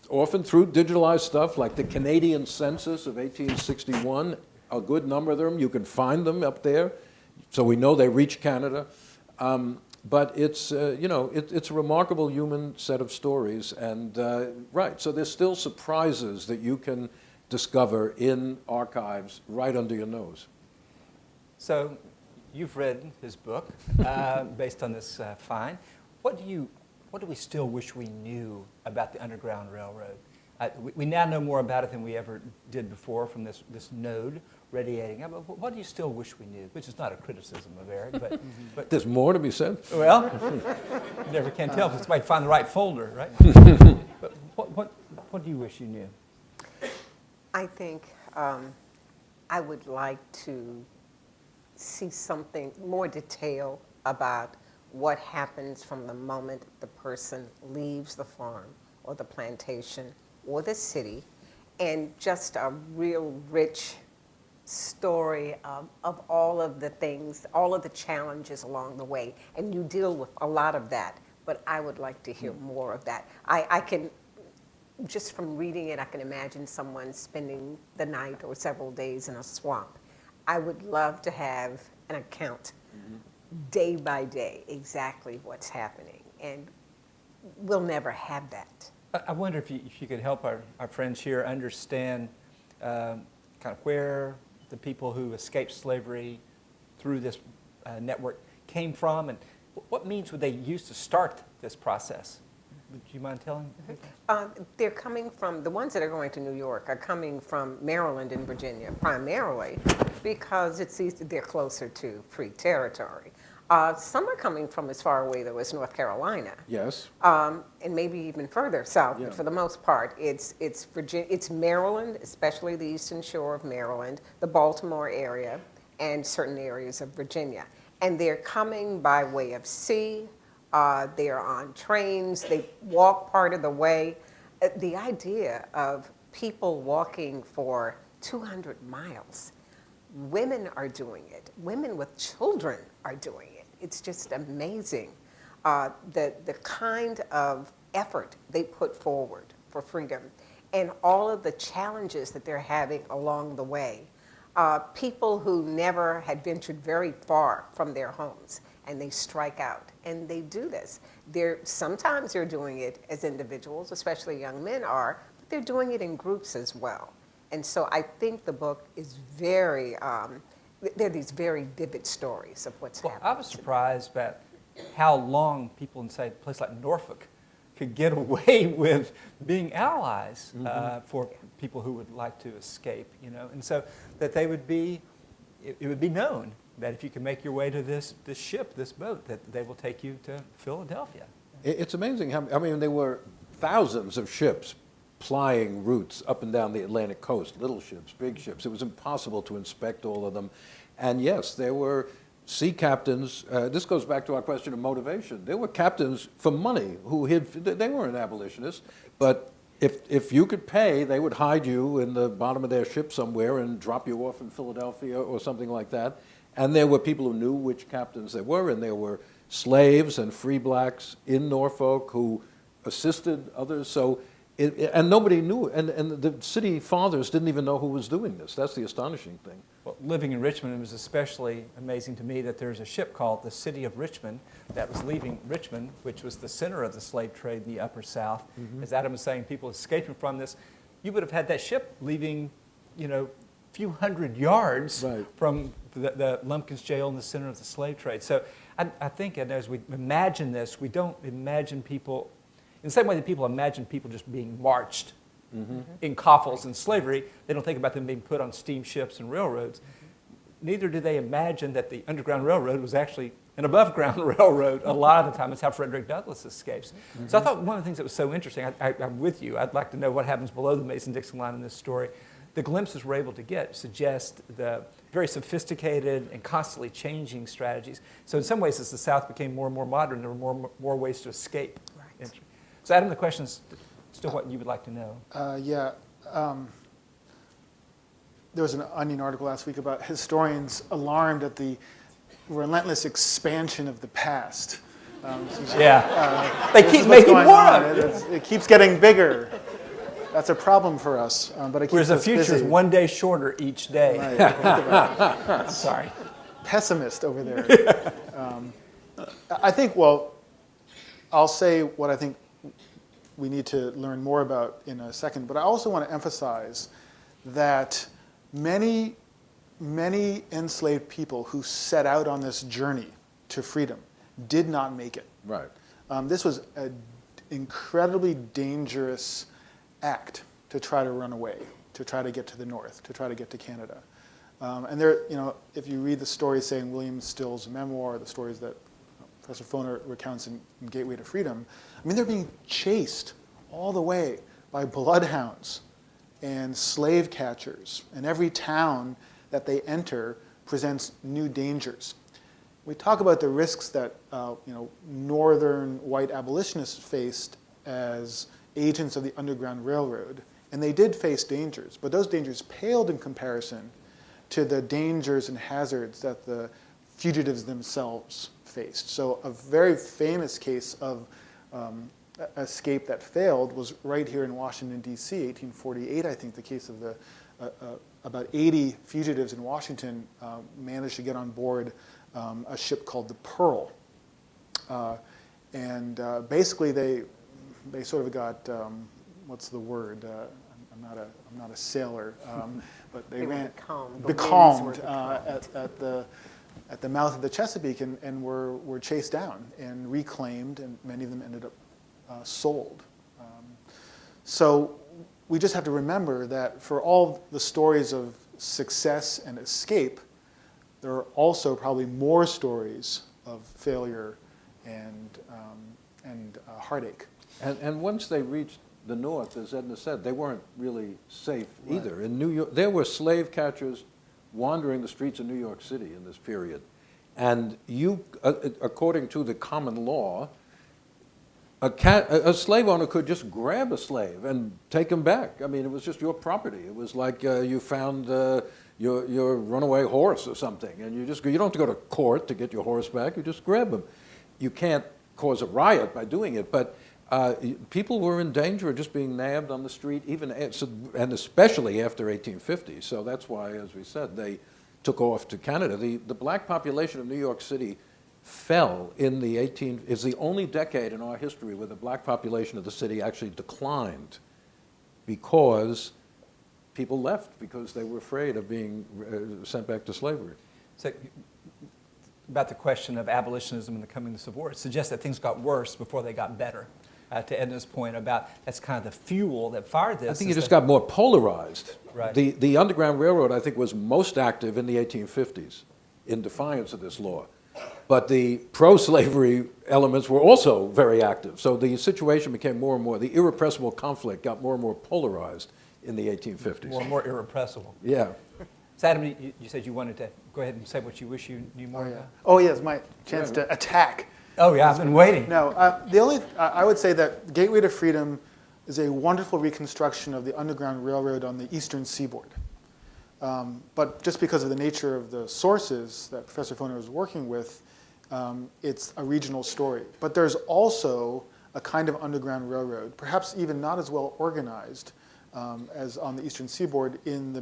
often through digitalized stuff like the Canadian census of 1861. A good number of them, you can find them up there. So we know they reached Canada. But it's, you know, it's a remarkable human set of stories. And, right, so there's still surprises that you can discover in archives right under your nose. So you've read his book based on this find. What do we still wish we knew about the Underground Railroad? We now know more about it than we ever did before from this node radiating. But what do you still wish we knew? Which is not a criticism of Eric, but There's more to be said. well, you never can tell if it's somebody find the right folder, right? But what do you wish you knew? I think I would like to see something more detail about what happens from the moment the person leaves the farm or the plantation or the city, and just a real rich story of all of the things, all of the challenges along the way. And you deal with a lot of that, but I would like to hear more of that. I can, just from reading it, I can imagine someone spending the night or several days in a swamp. I would love to have an account day by day, exactly what's happening. And we'll never have that. I wonder if you could help our friends here understand kind of where the people who escaped slavery through this network came from, and what means would they use to start this process? Would you mind telling? They're coming from, the ones that are going to New York are coming from Maryland and Virginia, primarily because it's easy, they're closer to free territory. Some are coming from as far away, though, as North Carolina. Yes. And maybe even further south, Yeah. but for the most part, it's Virginia, it's Maryland, especially the eastern shore of Maryland, the Baltimore area, and certain areas of Virginia. And they're coming by way of sea. They're on trains. They walk part of the way. The idea of people walking for 200 miles, women are doing it. Women with children are doing it. It's just amazing the kind of effort they put forward for freedom and all of the challenges that they're having along the way. People who never had ventured very far from their homes, and they strike out, and they do this. Sometimes they're doing it as individuals, especially young men are, but they're doing it in groups as well. And so I think the book is very, there are these very vivid stories of what's happening. I was surprised at how long people in, say, a place like Norfolk could get away with being allies for people who would like to escape, you know, and so that they would be, it would be known that if you can make your way to this ship, this boat, that they will take you to Philadelphia. It's amazing how, I mean, there were thousands of ships plying routes up and down the Atlantic coast, little ships, big ships. It was impossible to inspect all of them. And yes, there were sea captains. This goes back to our question of motivation. There were captains for money who they weren't abolitionists, but if you could pay, they would hide you in the bottom of their ship somewhere and drop you off in Philadelphia or something like that. And there were people who knew which captains they were, and there were slaves and free blacks in Norfolk who assisted others. So, and nobody knew, and the city fathers didn't even know who was doing this. That's the astonishing thing. Well, living in Richmond, it was especially amazing to me that there's a ship called the City of Richmond that was leaving Richmond, which was the center of the slave trade in the Upper South. As Adam was saying, people escaping from this. You would have had that ship leaving few hundred yards Right. from the Lumpkins jail in the center of the slave trade. So I think, and as we imagine this, we don't imagine people, in the same way that people imagine people just being marched in coffles in slavery, they don't think about them being put on steamships and railroads. Neither do they imagine that the Underground Railroad was actually an above-ground railroad. A lot of the time, it's how Frederick Douglass escapes. So I thought one of the things that was so interesting, I'm with you, I'd like to know what happens below the Mason-Dixon line in this story. The glimpses we're able to get suggest the very sophisticated and constantly changing strategies. So in some ways, as the South became more and more modern, there were more ways to escape. Right. So Adam, the question is still what you would like to know. There was an Onion article last week about historians alarmed at the relentless expansion of the past. They keep making more of it. It keeps getting bigger. That's a problem for us, but it keeps Whereas the us future is busy. 1 day shorter each day. Right. Sorry. Pessimist over there. I think, well, I'll say what I think we need to learn more about in a second, but I also want to emphasize that many enslaved people who set out on this journey to freedom did not make it. Right. This was an incredibly dangerous act to try to run away, to try to get to the north, to try to get to Canada. And there, if you read the stories, say in William Still's memoir, the stories that Professor Foner recounts in Gateway to Freedom, I mean, they're being chased all the way by bloodhounds and slave catchers, and every town that they enter presents new dangers. We talk about the risks that northern white abolitionists faced as agents of the Underground Railroad, and they did face dangers, but those dangers paled in comparison to the dangers and hazards that the fugitives themselves faced. So a very famous case of escape that failed was right here in Washington, D.C., 1848, I think, the case of the about 80 fugitives in Washington managed to get on board a ship called the Pearl. Basically they sort of got, what's the word? I'm not a sailor, but they ran becalmed at the mouth of the Chesapeake and were chased down and reclaimed, and many of them ended up sold. So we just have to remember that for all the stories of success and escape, there are also probably more stories of failure and heartache. And once they reached the north, as Edna said, they weren't really safe either. In New York, there were slave catchers wandering the streets of New York City in this period. And you, according to the common law, a slave owner could just grab a slave and take him back. I mean, it was just your property. It was like you found your runaway horse or something, and you don't have to go to court to get your horse back. You just grab him. You can't cause a riot by doing it, but people were in danger of just being nabbed on the street, and especially after 1850. So that's why, as we said, they took off to Canada. The black population of New York City fell in the is the only decade in our history where the black population of the city actually declined because people left because they were afraid of being sent back to slavery. So, about the question of abolitionism and the coming of the Civil War, it suggests that things got worse before they got better. To Edna's point about that's kind of the fuel that fired this. I think it just got more polarized. Right. The Underground Railroad, I think, was most active in the 1850s in defiance of this law. But the pro-slavery elements were also very active. So the situation became more and more, the irrepressible conflict got more and more polarized in the 1850s. More and more irrepressible. Yeah. So Adam, you said you wanted to go ahead and say what you wish you knew more about. Oh yes, my chance to attack. Oh yeah, I've been waiting. No, I would say that Gateway to Freedom is a wonderful reconstruction of the Underground Railroad on the eastern seaboard. But just because of the nature of the sources that Professor Foner was working with, it's a regional story. But there's also a kind of Underground Railroad, perhaps even not as well organized as on the eastern seaboard in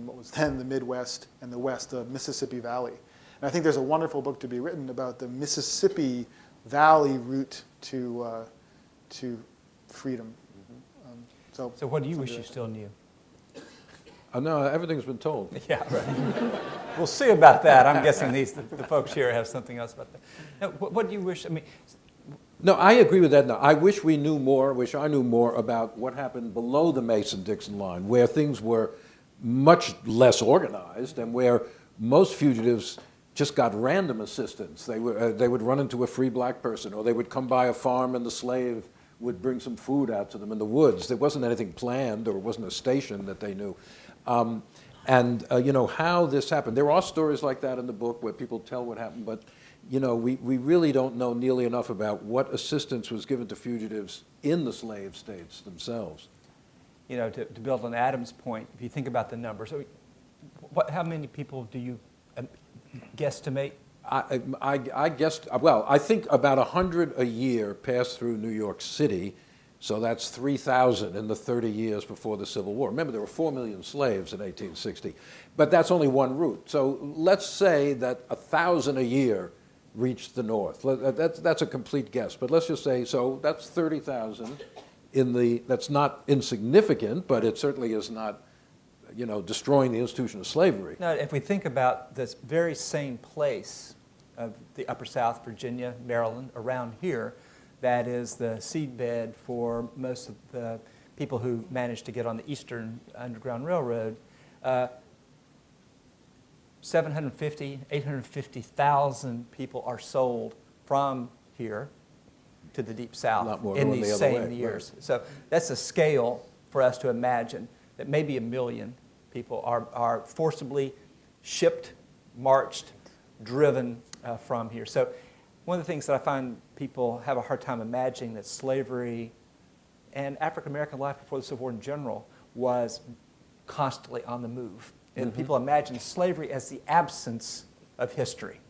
what was then the Midwest and the West, the Mississippi Valley. And I think there's a wonderful book to be written about the Mississippi Valley route to freedom. So what do you wish you still knew? No, everything's been told. Yeah, right. We'll see about that. I'm guessing the folks here have something else about that. Now, what do you wish? I mean, No, I agree with Edna. I wish we knew more, wish I knew more about what happened below the Mason-Dixon line, where things were much less organized and where most fugitives just got random assistance. They would run into a free black person, or they would come by a farm and the slave would bring some food out to them in the woods. There wasn't anything planned, or it wasn't a station that they knew. You know, how this happened. There are stories like that in the book where people tell what happened, but you know, we really don't know nearly enough about what assistance was given to fugitives in the slave states themselves. you know, to build on Adam's point, if you think about the numbers, how many people do you guesstimate? I guessed, well, I think about 100 a year passed through New York City, so that's 3,000 in the 30 years before the Civil War. Remember, there were 4 million slaves in 1860, but that's only one route. So let's say that 1,000 a year reached the North. That's a complete guess, but let's just say, so that's 30,000 that's not insignificant, but it certainly is not, you know, destroying the institution of slavery. Now, if we think about this very same place of the Upper South, Virginia, Maryland, around here, that is the seedbed for most of the people who managed to get on the Eastern Underground Railroad. 750, 850,000 people are sold from here to the Deep South in these same years. Right. So that's a scale for us to imagine that maybe 1 million people are forcibly shipped, marched, driven from here. So one of the things that I find people have a hard time imagining that slavery and African-American life before the Civil War in general was constantly on the move. And people imagine slavery as the absence of history.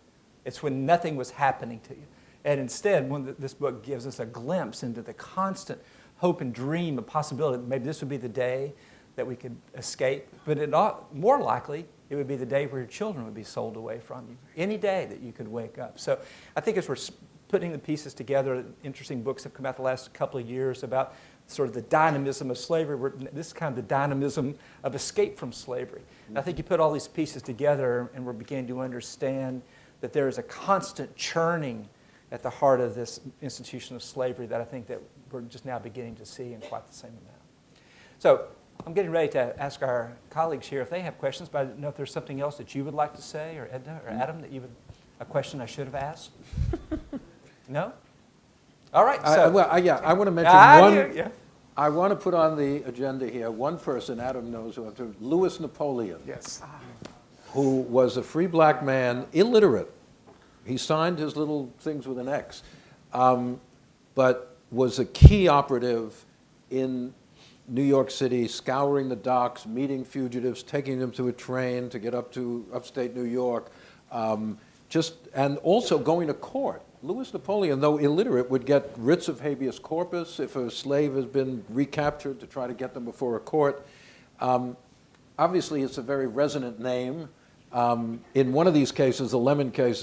It's when nothing was happening to you. And instead, this book gives us a glimpse into the constant hope and dream of possibility that maybe this would be the day that we could escape. But more likely, it would be the day where your children would be sold away from you. Any day that you could wake up. So I think as we're putting the pieces together, interesting books have come out the last couple of years about sort of the dynamism of slavery. This is kind of the dynamism of escape from slavery. And I think you put all these pieces together and we're beginning to understand that there is a constant churning at the heart of this institution of slavery that I think that we're just now beginning to see in quite the same amount. So I'm getting ready to ask our colleagues here if they have questions, but I don't know if there's something else that you would like to say, or Edna or Adam, a question I should have asked? No? All right. So, I want to mention I want to put on the agenda here one person Adam knows of, Louis Napoleon. Yes. Who was a free black man, illiterate. He signed his little things with an X, but was a key operative in New York City, scouring the docks, meeting fugitives, taking them to a train to get up to upstate New York, and also going to court. Louis Napoleon, though illiterate, would get writs of habeas corpus if a slave has been recaptured to try to get them before a court. Obviously, it's a very resonant name. In one of these cases, the Lemon case,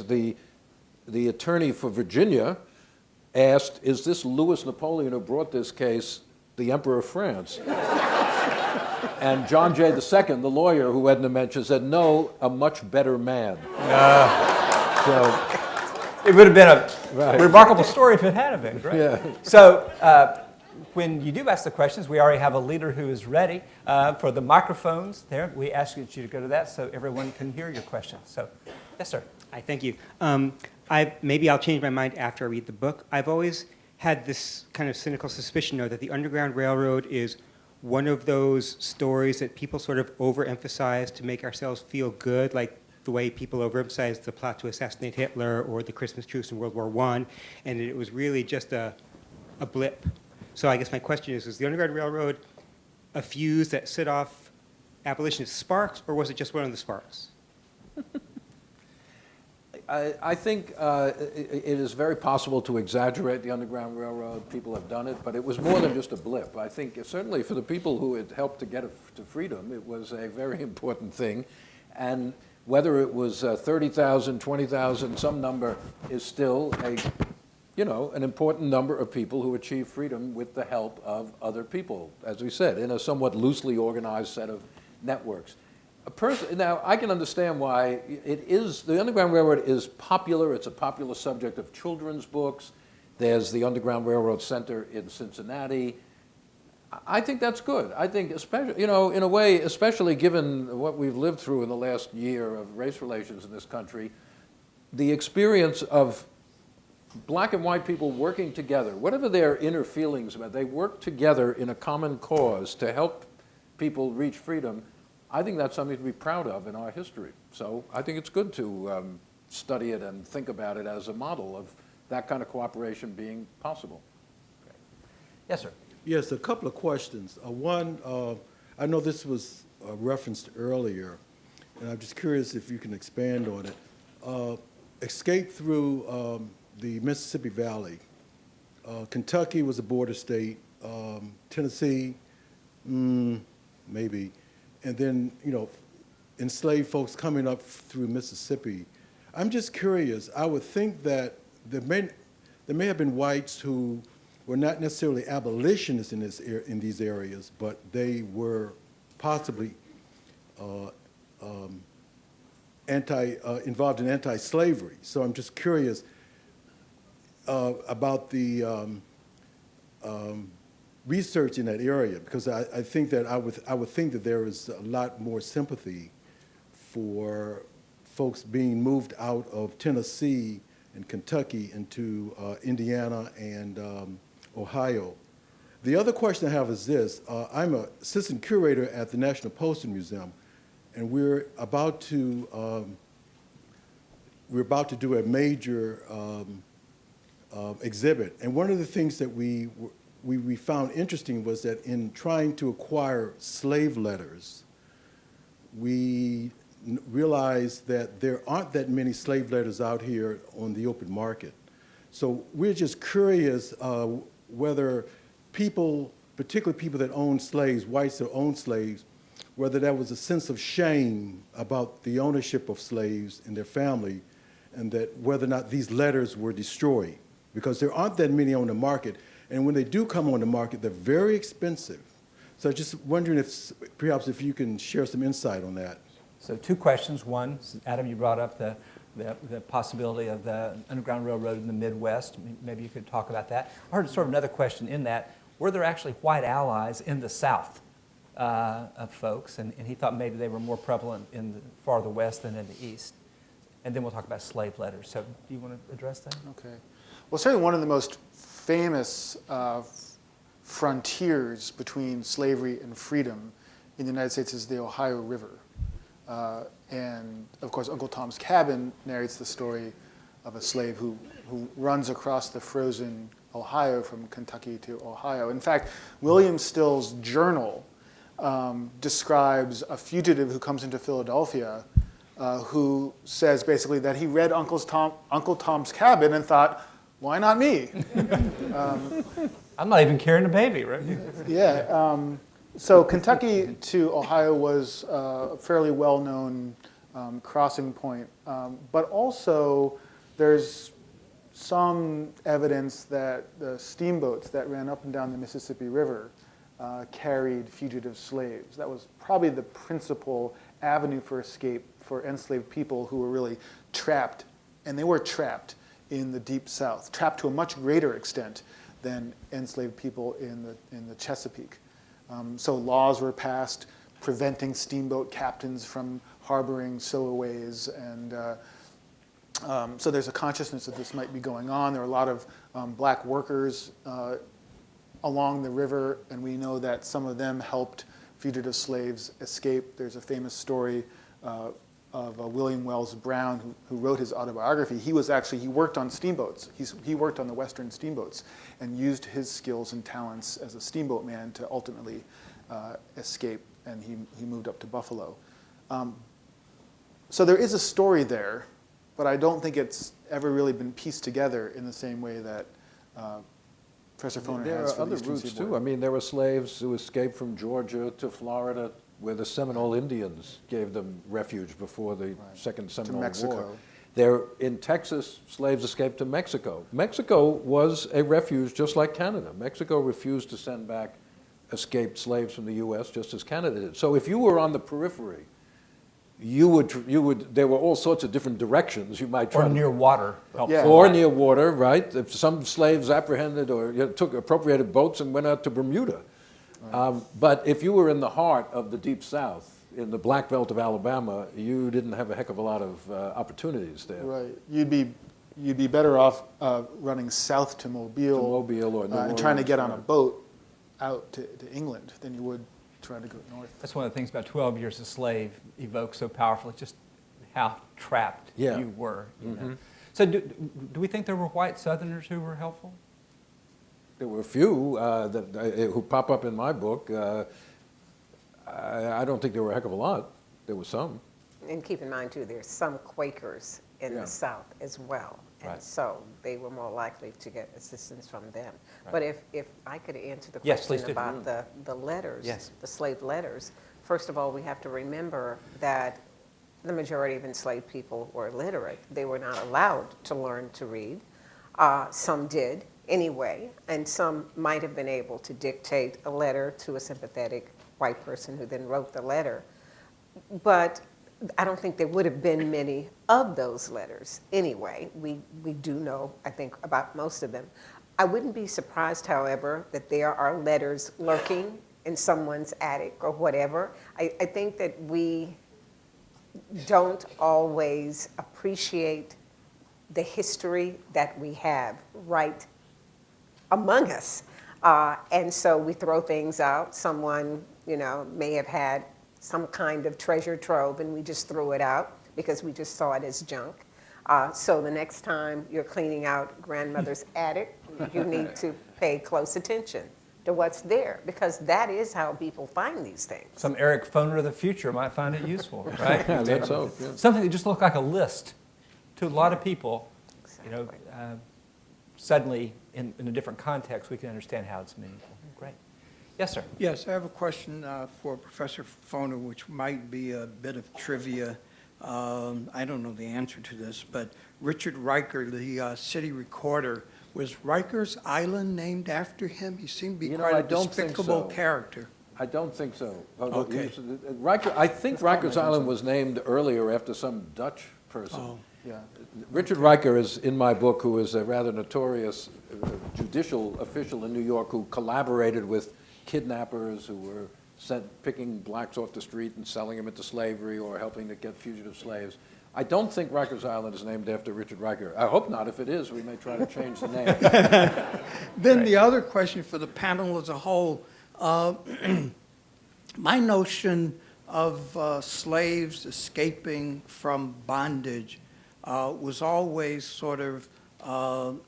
the attorney for Virginia asked, is this Louis Napoleon who brought this case the Emperor of France? And John Jay II, the lawyer who Edna mentioned, said, no, a much better man. So it would have been a remarkable story if it had been, right? Yeah. So when you do ask the questions, we already have a leader who is ready for the microphones there. We ask you to go to that so everyone can hear your questions. So, yes, sir. Hi, thank you. Maybe I'll change my mind after I read the book. I've always had this kind of cynical suspicion, though, that the Underground Railroad is one of those stories that people sort of overemphasize to make ourselves feel good, like the way people overemphasize the plot to assassinate Hitler or the Christmas truce in World War I, and it was really just a blip. So I guess my question is the Underground Railroad a fuse that set off abolitionist sparks, or was it just one of the sparks? I think it is very possible to exaggerate the Underground Railroad. People have done it, but it was more than just a blip. I think certainly for the people who had helped to get to freedom, it was a very important thing. And whether it was 30,000, 20,000, some number is still an important number of people who achieved freedom with the help of other people, as we said, in a somewhat loosely organized set of networks. Now, I can understand why the Underground Railroad is popular. It's a popular subject of children's books. There's the Underground Railroad Center in Cincinnati. I think that's good. I think, especially, in a way, especially given what we've lived through in the last year of race relations in this country, the experience of black and white people working together, whatever their inner feelings about, they work together in a common cause to help people reach freedom. I think that's something to be proud of in our history. So I think it's good to study it and think about it as a model of that kind of cooperation being possible. Yes, sir. Yes, a couple of questions. One, I know this was referenced earlier, and I'm just curious if you can expand on it. Escape through the Mississippi Valley. Kentucky was a border state. Tennessee, maybe. And then, enslaved folks coming up through Mississippi. I'm just curious. I would think that there may have been whites who were not necessarily abolitionists in these areas, but they were possibly involved in anti-slavery. So I'm just curious about the research in that area, because I think that I would think that there is a lot more sympathy for folks being moved out of Tennessee and Kentucky into Indiana and Ohio. The other question I have is this. I'm an assistant curator at the National Postal Museum, and we're about to do a major exhibit. And one of the things that we found interesting was that in trying to acquire slave letters, we realized that there aren't that many slave letters out here on the open market. So we're just curious whether people, particularly people that own slaves, whites that own slaves, whether there was a sense of shame about the ownership of slaves and their family, and that whether or not these letters were destroyed, because there aren't that many on the market. And when they do come on the market, they're very expensive. So just wondering if perhaps if you can share some insight on that. So two questions. One, Adam, you brought up the possibility of the Underground Railroad in the Midwest. Maybe you could talk about that. I heard sort of another question in that. Were there actually white allies in the South of folks? And he thought maybe they were more prevalent in the farther west than in the East. And then we'll talk about slave letters. So do you want to address that? Okay. Well, certainly one of the most famous frontiers between slavery and freedom in the United States is the Ohio River. And of course, Uncle Tom's Cabin narrates the story of a slave who runs across the frozen Ohio from Kentucky to Ohio. In fact, William Still's journal describes a fugitive who comes into Philadelphia who says basically that he read Uncle Tom's Cabin and thought, why not me? I'm not even carrying a baby, right? Yeah. So Kentucky to Ohio was a fairly well-known crossing point. But also, there's some evidence that the steamboats that ran up and down the Mississippi River carried fugitive slaves. That was probably the principal avenue for escape for enslaved people who were really trapped, and they were trapped in the Deep South, trapped to a much greater extent than enslaved people in the Chesapeake. So laws were passed preventing steamboat captains from harboring stowaways, and so there's a consciousness that this might be going on. There are a lot of black workers along the river, and we know that some of them helped fugitive slaves escape. There's a famous story of William Wells Brown, who wrote his autobiography. He worked on steamboats. He worked on the Western steamboats and used his skills and talents as a steamboat man to ultimately escape, and he moved up to Buffalo. So there is a story there, but I don't think it's ever really been pieced together in the same way that Professor Foner there has are for the other Eastern routes Seaboard. too. I mean, there were slaves who escaped from Georgia to Florida, where the Seminole Indians gave them refuge before the Second Seminole War. There, in Texas, slaves escaped to Mexico. Mexico was a refuge just like Canada. Mexico refused to send back escaped slaves from the U.S. just as Canada did. So if you were on the periphery, there were all sorts of different directions you might try Or to- near water helps. Yeah. or near water, right? If some slaves apprehended or took appropriated boats and went out to Bermuda. But if you were in the heart of the Deep South, in the Black Belt of Alabama, you didn't have a heck of a lot of opportunities there. Right. You'd be better off running south to Mobile, Or New and trying to Orleans, get on a right. boat out to England than you would trying to go north. That's one of the things about 12 Years a Slave evokes so powerfully, just how trapped Yeah. you were. You know? So do we think there were white Southerners who were helpful? There were a few who pop up in my book. I don't think there were a heck of a lot. There were some. And keep in mind, too, there's some Quakers in Yeah. the South as well. And Right. so they were more likely to get assistance from them. Right. But if I could answer the Yes, please question do. about the letters, Yes. the slave letters, first of all, we have to remember that the majority of enslaved people were illiterate. They were not allowed to learn to read. Some did anyway, and some might have been able to dictate a letter to a sympathetic white person who then wrote the letter. But I don't think there would have been many of those letters anyway. We do know, I think, about most of them. I wouldn't be surprised, however, that there are letters lurking in someone's attic or whatever. I think that we don't always appreciate the history that we have right among us. And so we throw things out. Someone, may have had some kind of treasure trove and we just threw it out because we just saw it as junk. So the next time you're cleaning out grandmother's attic, you need to pay close attention to what's there, because that is how people find these things. Some Eric Foner of the future might find it useful, right? Yeah, that's so. Yeah. Something that just looked like a list to a lot of people, Exactly. suddenly in a different context, we can understand how it's meaningful. Great. Yes, sir. Yes, I have a question for Professor Foner, which might be a bit of trivia. I don't know the answer to this, but Richard Riker, the city recorder, was Riker's Island named after him? He seemed to be quite I a don't think despicable so. character. I don't think so. Okay. I think Rikers Island was named earlier after some Dutch person. Oh. Yeah. Richard Riker is in my book, who is a rather notorious judicial official in New York who collaborated with kidnappers who were picking blacks off the street and selling them into slavery or helping to get fugitive slaves. I don't think Rikers Island is named after Richard Riker. I hope not. If it is, we may try to change the name. Then the other question for the panel as a whole, my notion of slaves escaping from bondage was always sort of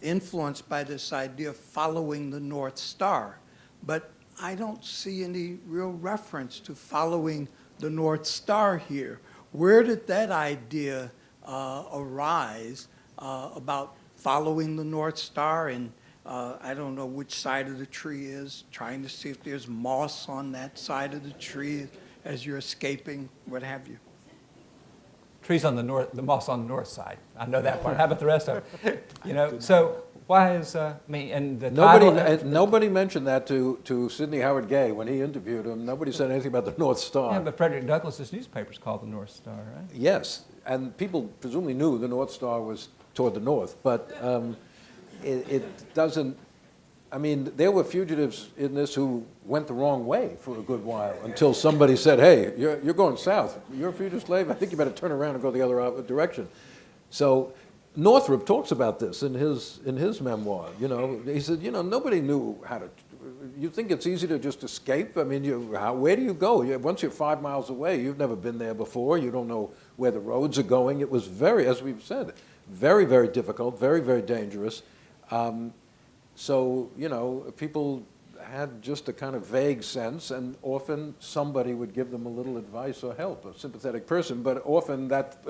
influenced by this idea of following the North Star. But I don't see any real reference to following the North Star here. Where did that idea arise about following the North Star? And I don't know which side of the tree is, trying to see if there's moss on that side of the tree as you're escaping, what have you. Trees on the north, the moss on the north side. I know that part. How about the rest of it? So why is and the title? Nobody mentioned that to Sidney Howard Gay when he interviewed him. Nobody said anything about the North Star. Yeah, but Frederick Douglass's newspaper's called the North Star, right? Yes, and people presumably knew the North Star was toward the north, but it doesn't. I mean, there were fugitives in this who went the wrong way for a good while until somebody said, "Hey, you're going south. You're a fugitive slave. I think you better turn around and go the other direction." So Northrop talks about this in his memoir. He said, nobody knew how to. You think it's easy to just escape? I mean, where do you go? Once you're 5 miles away, you've never been there before. You don't know where the roads are going. It was very, as we've said, very, very difficult, very, very dangerous. So, people had just a kind of vague sense, and often somebody would give them a little advice or help, a sympathetic person, but often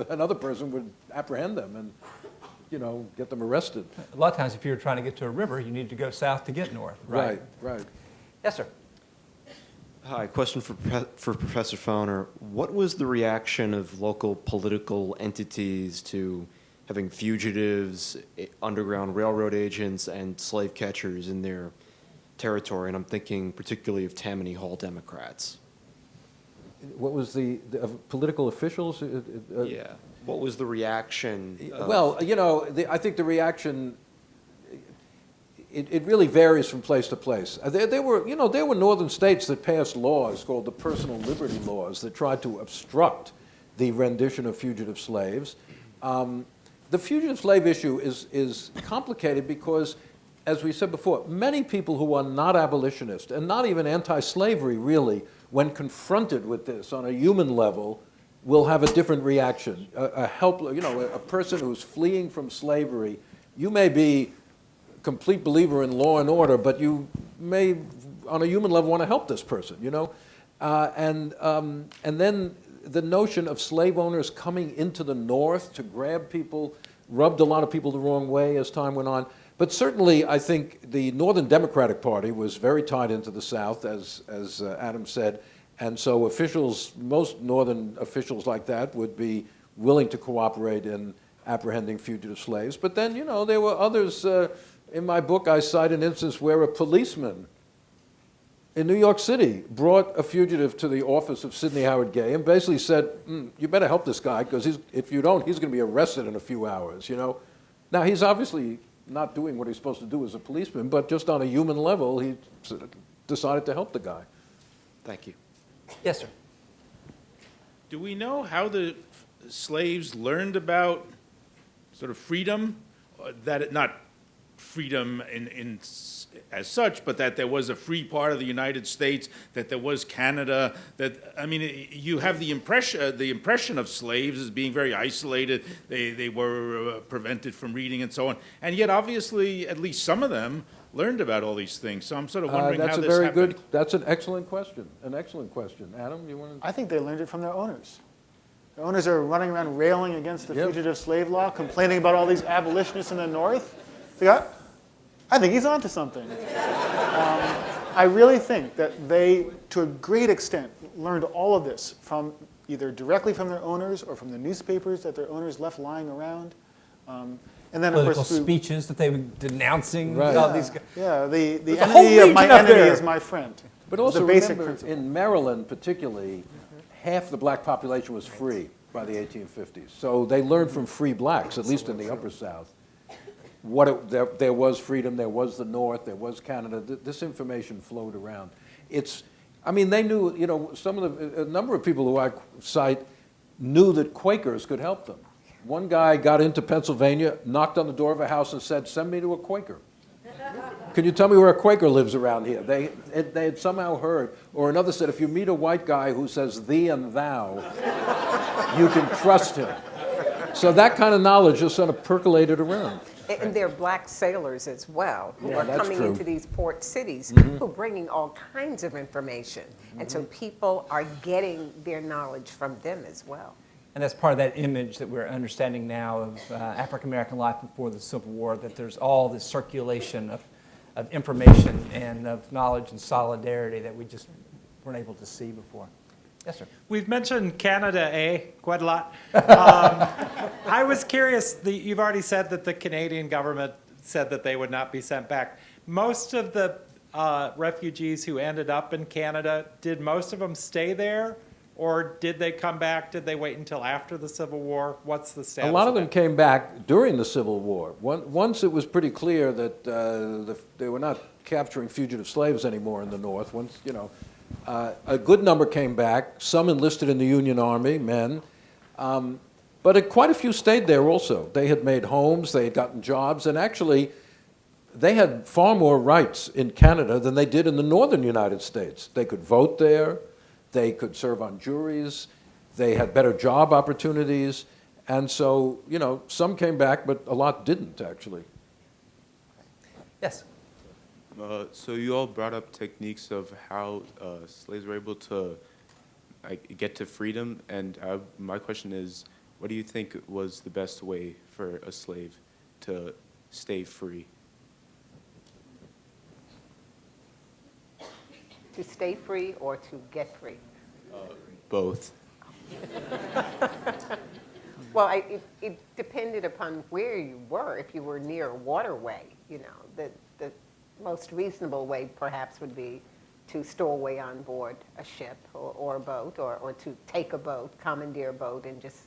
another person would apprehend them and, get them arrested. A lot of times, if you're trying to get to a river, you need to go south to get north. Right. Right. Yes, sir. Hi, question for Professor Foner. What was the reaction of local political entities to having fugitives, Underground Railroad agents, and slave catchers in their territory, and I'm thinking particularly of Tammany Hall Democrats. What was the political officials? Yeah. What was the reaction? Well, you know, I think the reaction, it really varies from place to place. There were northern states that passed laws called the personal liberty laws that tried to obstruct the rendition of fugitive slaves. The fugitive slave issue is complicated because, as we said before, many people who are not abolitionists and not even anti-slavery really, when confronted with this on a human level, will have a different reaction. A person who's fleeing from slavery, you may be a complete believer in law and order, but you may, on a human level, want to help this person, you know? And then the notion of slave owners coming into the North to grab people rubbed a lot of people the wrong way as time went on. But certainly, I think the Northern Democratic Party was very tied into the South, as Adam said, and so most Northern officials like that would be willing to cooperate in apprehending fugitive slaves. But then, you know, there were others. In my book, I cite an instance where a policeman in New York City brought a fugitive to the office of Sidney Howard Gay and basically said, you better help this guy, because if you don't, he's going to be arrested in a few hours, you know. Now, he's obviously not doing what he's supposed to do as a policeman, but just on a human level, he decided to help the guy. Thank you. Yes, sir. Do we know how the slaves learned about sort of freedom? Not freedom as such, but that there was a free part of the United States, that there was Canada, you have the impression of slaves as being very isolated. They were prevented from reading and so on. And yet, obviously, at least some of them learned about all these things. So I'm sort of wondering how this happened. That's an excellent question. Adam, you want to? I think they learned it from their owners. The owners are running around railing against the Fugitive Slave Law, complaining about all these abolitionists in the North. I think he's onto something. I really think that they, to a great extent, learned all of this from either directly from their owners or from the newspapers that their owners left lying around. And then, Political of course, speeches that they were denouncing. Right. All these guys. yeah, the a whole enemy of my region up enemy there. is my friend. But It's also the basic remember, principle. in Maryland particularly, half the black population was free by the 1850s. So they learned from free blacks, at least in the Upper South, there was freedom, there was the North, there was Canada. This information flowed around. They knew, you know, a number of people who I cite knew that Quakers could help them. One guy got into Pennsylvania, knocked on the door of a house and said, "Send me to a Quaker. Can you tell me where a Quaker lives around here?" They had somehow heard. Or another said, "If you meet a white guy who says thee and thou, you can trust him." So that kind of knowledge just sort of percolated around. And there are black sailors as well who Yeah, are that's coming true. into these port cities who are bringing all kinds of information. And so people are getting their knowledge from them as well. And that's part of that image that we're understanding now of African American life before the Civil War, that there's all this circulation of information and of knowledge and solidarity that we just weren't able to see before. Yes, sir. We've mentioned Canada, quite a lot. I was curious, you've already said that the Canadian government said that they would not be sent back. Most of the refugees who ended up in Canada, did most of them stay there? Or did they come back? Did they wait until after the Civil War? What's the status? A lot of them came back during the Civil War. Once it was pretty clear that they were not capturing fugitive slaves anymore in the North. Once, you know, a good number came back. Some enlisted in the Union Army, men. But quite a few stayed there also. They had made homes, they had gotten jobs, and actually they had far more rights in Canada than they did in the northern United States. They could vote there, they could serve on juries, they had better job opportunities, and so, you know, some came back, but a lot didn't, actually. Yes. So you all brought up techniques of how slaves were able to get to freedom, and my question is, what do you think was the best way for a slave to stay free? To stay free or to get free? Both. Well, it depended upon where you were. If you were near a waterway, you know, the most reasonable way perhaps would be to stow away on board a ship or a boat, or to take a boat, commandeer a boat, and just,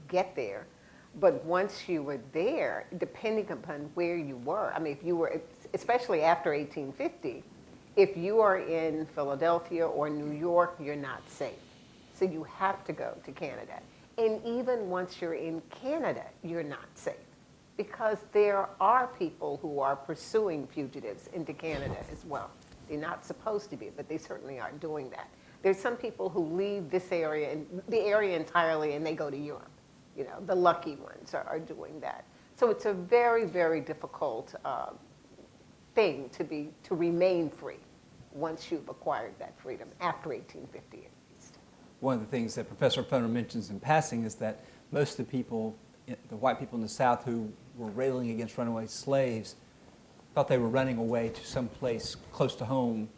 get there. But once you were there, depending upon where you were, I mean, if you were, especially after 1850, if you are in Philadelphia or New York, you're not safe. So you have to go to Canada. And even once you're in Canada, you're not safe, because there are people who are pursuing fugitives into Canada as well. They're not supposed to be, but they certainly are doing that. There's some people who leave this area, the area entirely, and they go to Europe. The lucky ones are doing that. So it's a very, very difficult thing to remain free once you've acquired that freedom, after 1850 at least. One of the things that Professor Foner mentions in passing is that most of the people, the white people in the South who were railing against runaway slaves, thought they were running away to some place close to home,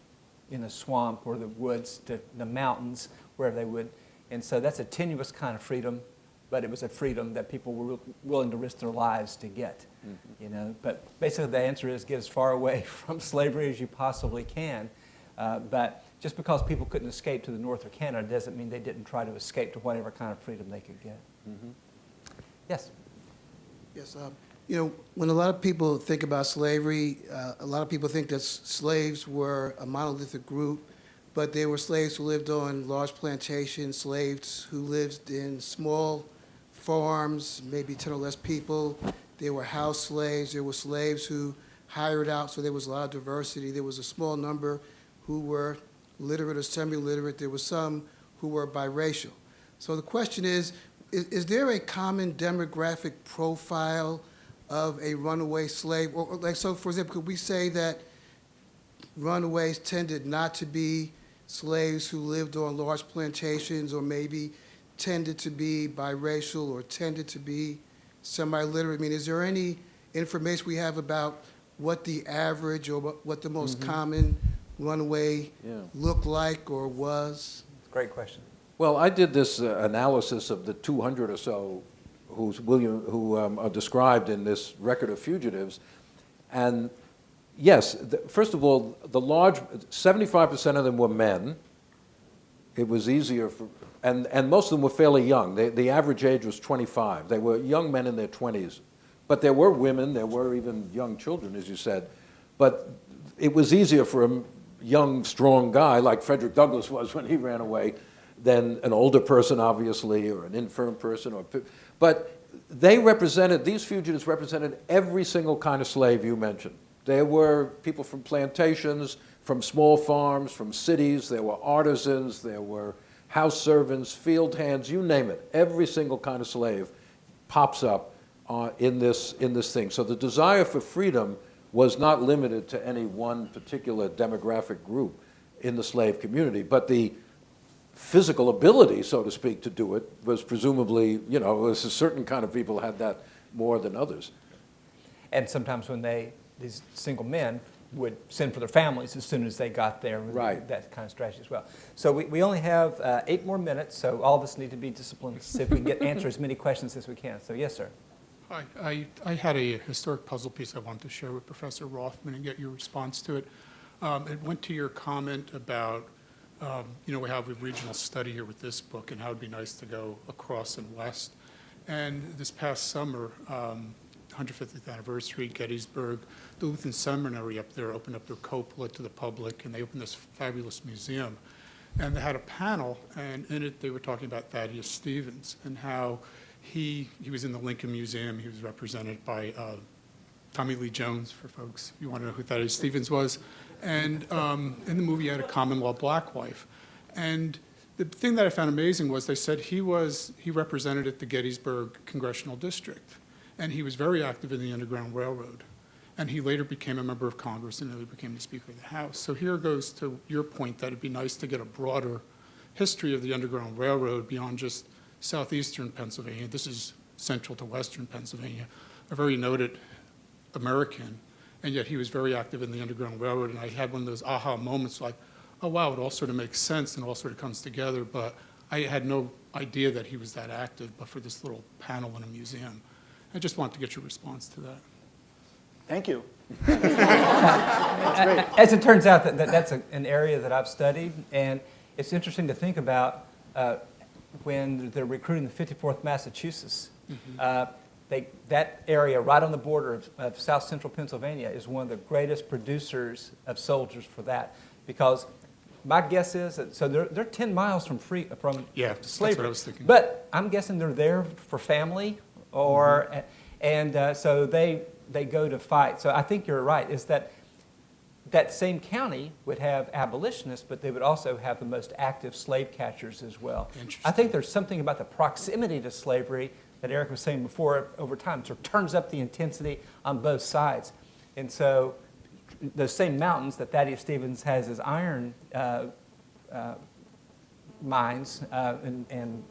in a swamp or the woods, to the mountains, wherever they would. And so that's a tenuous kind of freedom, but it was a freedom that people were willing to risk their lives to get. But basically the answer is get as far away from slavery as you possibly can. But just because people couldn't escape to the north of Canada doesn't mean they didn't try to escape to whatever kind of freedom they could get. Yes? Yes, when a lot of people think about slavery, a lot of people think that slaves were a monolithic group, but they were slaves who lived on large plantations, slaves who lived in small farms, maybe 10 or less people. There were house slaves. There were slaves who hired out, so there was a lot of diversity. There was a small number who were literate or semi-literate. There were some who were biracial. So the question is there a common demographic profile of a runaway slave? Or like, so for example, could we say that runaways tended not to be slaves who lived on large plantations, or maybe tended to be biracial or tended to be semi-literate? I mean, is there any information we have about what the average or what the most common runaway looked like or was? Great question. Well, I did this analysis of the 200 or so who are described in this record of fugitives, and yes, first of all, the large 75% of them were men. It was easier for, and most of them were fairly young. The average age was 25. They were young men in their 20s, but there were women, there were even young children, as you said, but it was easier for a young, strong guy like Frederick Douglass was when he ran away than an older person, obviously, or an infirm person. But they represented, these fugitives represented every single kind of slave you mentioned. There were people from plantations, from small farms, from cities. There were artisans, there were house servants, field hands, you name it. Every single kind of slave pops up in this thing. So the desire for freedom was not limited to any one particular demographic group in the slave community, but the physical ability, so to speak, to do it was presumably, it was a certain kind of people had that more than others. And sometimes when these single men would send for their families as soon as they got there. Right. That kind of strategy as well. So we only have 8 more minutes, so all of us need to be disciplined to see if we can answer as many questions as we can. So yes, sir. Hi, I had a historic puzzle piece I wanted to share with Professor Rothman and get your response to it. It went to your comment about, we have a regional study here with this book and how it'd be nice to go across and west. And this past summer, 150th anniversary, Gettysburg, the Lutheran Seminary up there opened up their cupola to the public, and they opened this fabulous museum. And they had a panel, and in it they were talking about Thaddeus Stevens and how he was in the Lincoln Museum. He was represented by Tommy Lee Jones, for folks, if you want to know who Thaddeus Stevens was. And in the movie, he had a common law black wife. And the thing that I found amazing was they said he represented at the Gettysburg Congressional District. And he was very active in the Underground Railroad. And he later became a member of Congress and later became the Speaker of the House. So here goes to your point that it'd be nice to get a broader history of the Underground Railroad beyond just southeastern Pennsylvania. This is central to western Pennsylvania. A very noted American, and yet he was very active in the Underground Railroad. And I had one of those aha moments like, oh wow, it all sort of makes sense and all sort of comes together. But I had no idea that he was that active, but for this little panel in a museum. I just wanted to get your response to that. Thank you. As it turns out, that's an area that I've studied, and it's interesting to think about when they're recruiting the 54th Massachusetts. That area right on the border of south central Pennsylvania is one of the greatest producers of soldiers for that, because my guess is that, so they're 10 miles from Yeah, that's slavery. what I was thinking. But I'm guessing they're there for family, or so they go to fight. So I think you're right, is that same county would have abolitionists, but they would also have the most active slave catchers as well. I think there's something about the proximity to slavery that Eric was saying before, over time, sort of turns up the intensity on both sides. And so those same mountains that Thaddeus Stevens has as iron mines and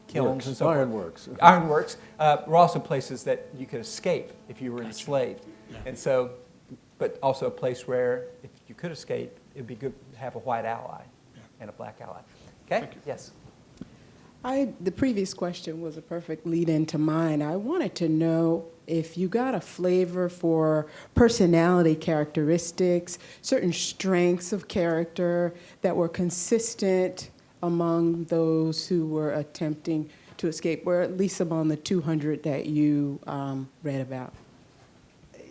kilns and so forth. Ironworks were also places that you could escape if you were enslaved. Yeah. And so, but also a place where if you could escape, it'd be good to have a white ally and a black ally. Okay? Yes. The previous question was a perfect lead into mine. I wanted to know if you got a flavor for personality characteristics, certain strengths of character that were consistent among those who were attempting to escape, or at least among the 200 that you read about.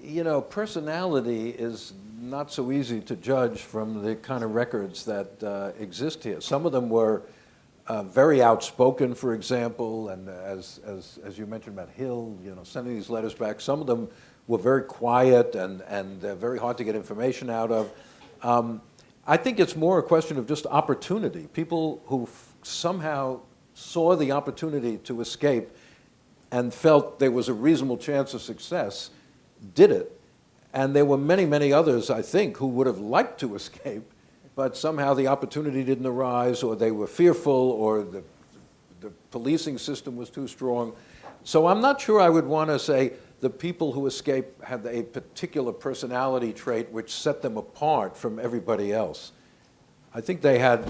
You know, personality is not so easy to judge from the kind of records that exist here. Some of them were very outspoken, for example, and as you mentioned about Hill, you know, sending these letters back. Some of them were very quiet and very hard to get information out of. I think it's more a question of just opportunity. People who somehow saw the opportunity to escape and felt there was a reasonable chance of success did it. And there were many, many others, I think, who would have liked to escape, but somehow the opportunity didn't arise, or they were fearful, or the policing system was too strong. So I'm not sure I would want to say the people who escaped had a particular personality trait which set them apart from everybody else. I think they had,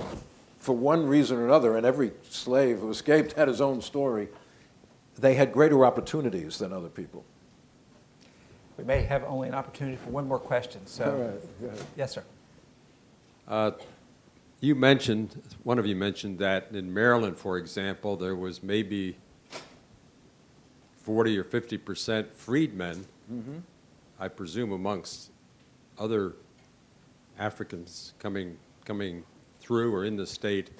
for one reason or another, and every slave who escaped had his own story, they had greater opportunities than other people. We may have only an opportunity for one more question. So, All right. Go ahead. Yes, sir. One of you mentioned that in Maryland, for example, there was maybe 40 or 50% freedmen, I presume amongst other Africans coming through or in the state.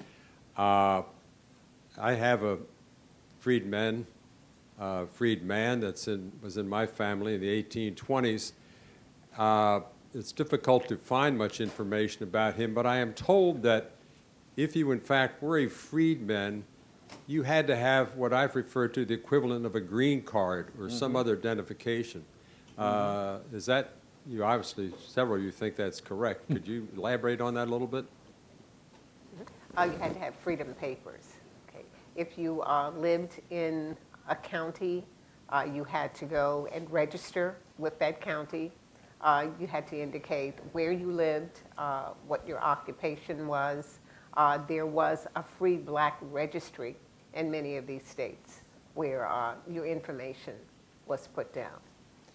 I have a freed man that was in my family in the 1820s. It's difficult to find much information about him, but I am told that if you in fact were a freedman, you had to have what I've referred to the equivalent of a green card or some other identification. Is that, you obviously, several of you think that's correct. Could you elaborate on that a little bit? You had to have freedom papers. Okay. If you lived in a county, you had to go and register with that county. You had to indicate where you lived, what your occupation was. There was a free black registry in many of these states where your information was put down.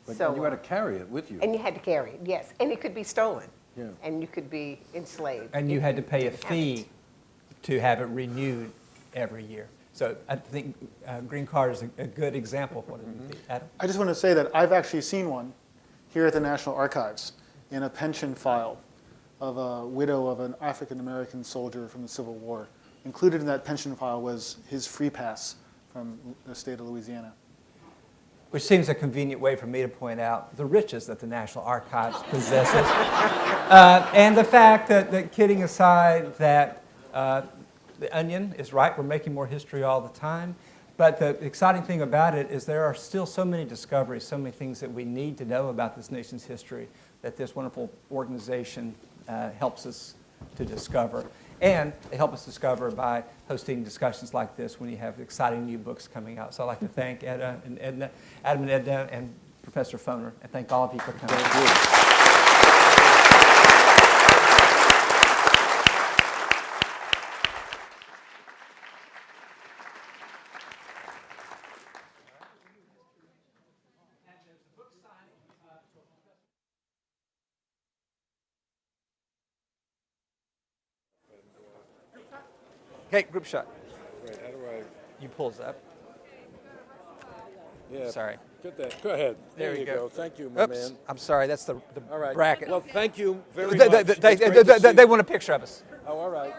But so you had to carry it with you. And you had to carry it, yes. And it could be stolen. Yeah. And you could be enslaved. And you had to pay a fee to have it renewed every year. So I think green card is a good example of what it would be. Adam? I just want to say that I've actually seen one here at the National Archives in a pension file of a widow of an African-American soldier from the Civil War. Included in that pension file was his free pass from the state of Louisiana. Which seems a convenient way for me to point out the riches that the National Archives possesses. And the fact that kidding aside, that the Onion is right, we're making more history all the time. But the exciting thing about it is there are still so many discoveries, so many things that we need to know about this nation's history that this wonderful organization helps us to discover. And they help us discover by hosting discussions like this when you have exciting new books coming out. So I'd like to thank Adam and Edna and Professor Foner, and thank all of you for coming. Thank you. Okay, group shot. Wait, how do I? You pulls up. Yeah. Sorry. Get that. Go ahead. There you go. Thank you, my Oops, man. I'm sorry. That's the All right. bracket. Well, thank you very They- much. they- It's great to see they you. want a picture of us. Oh, all right.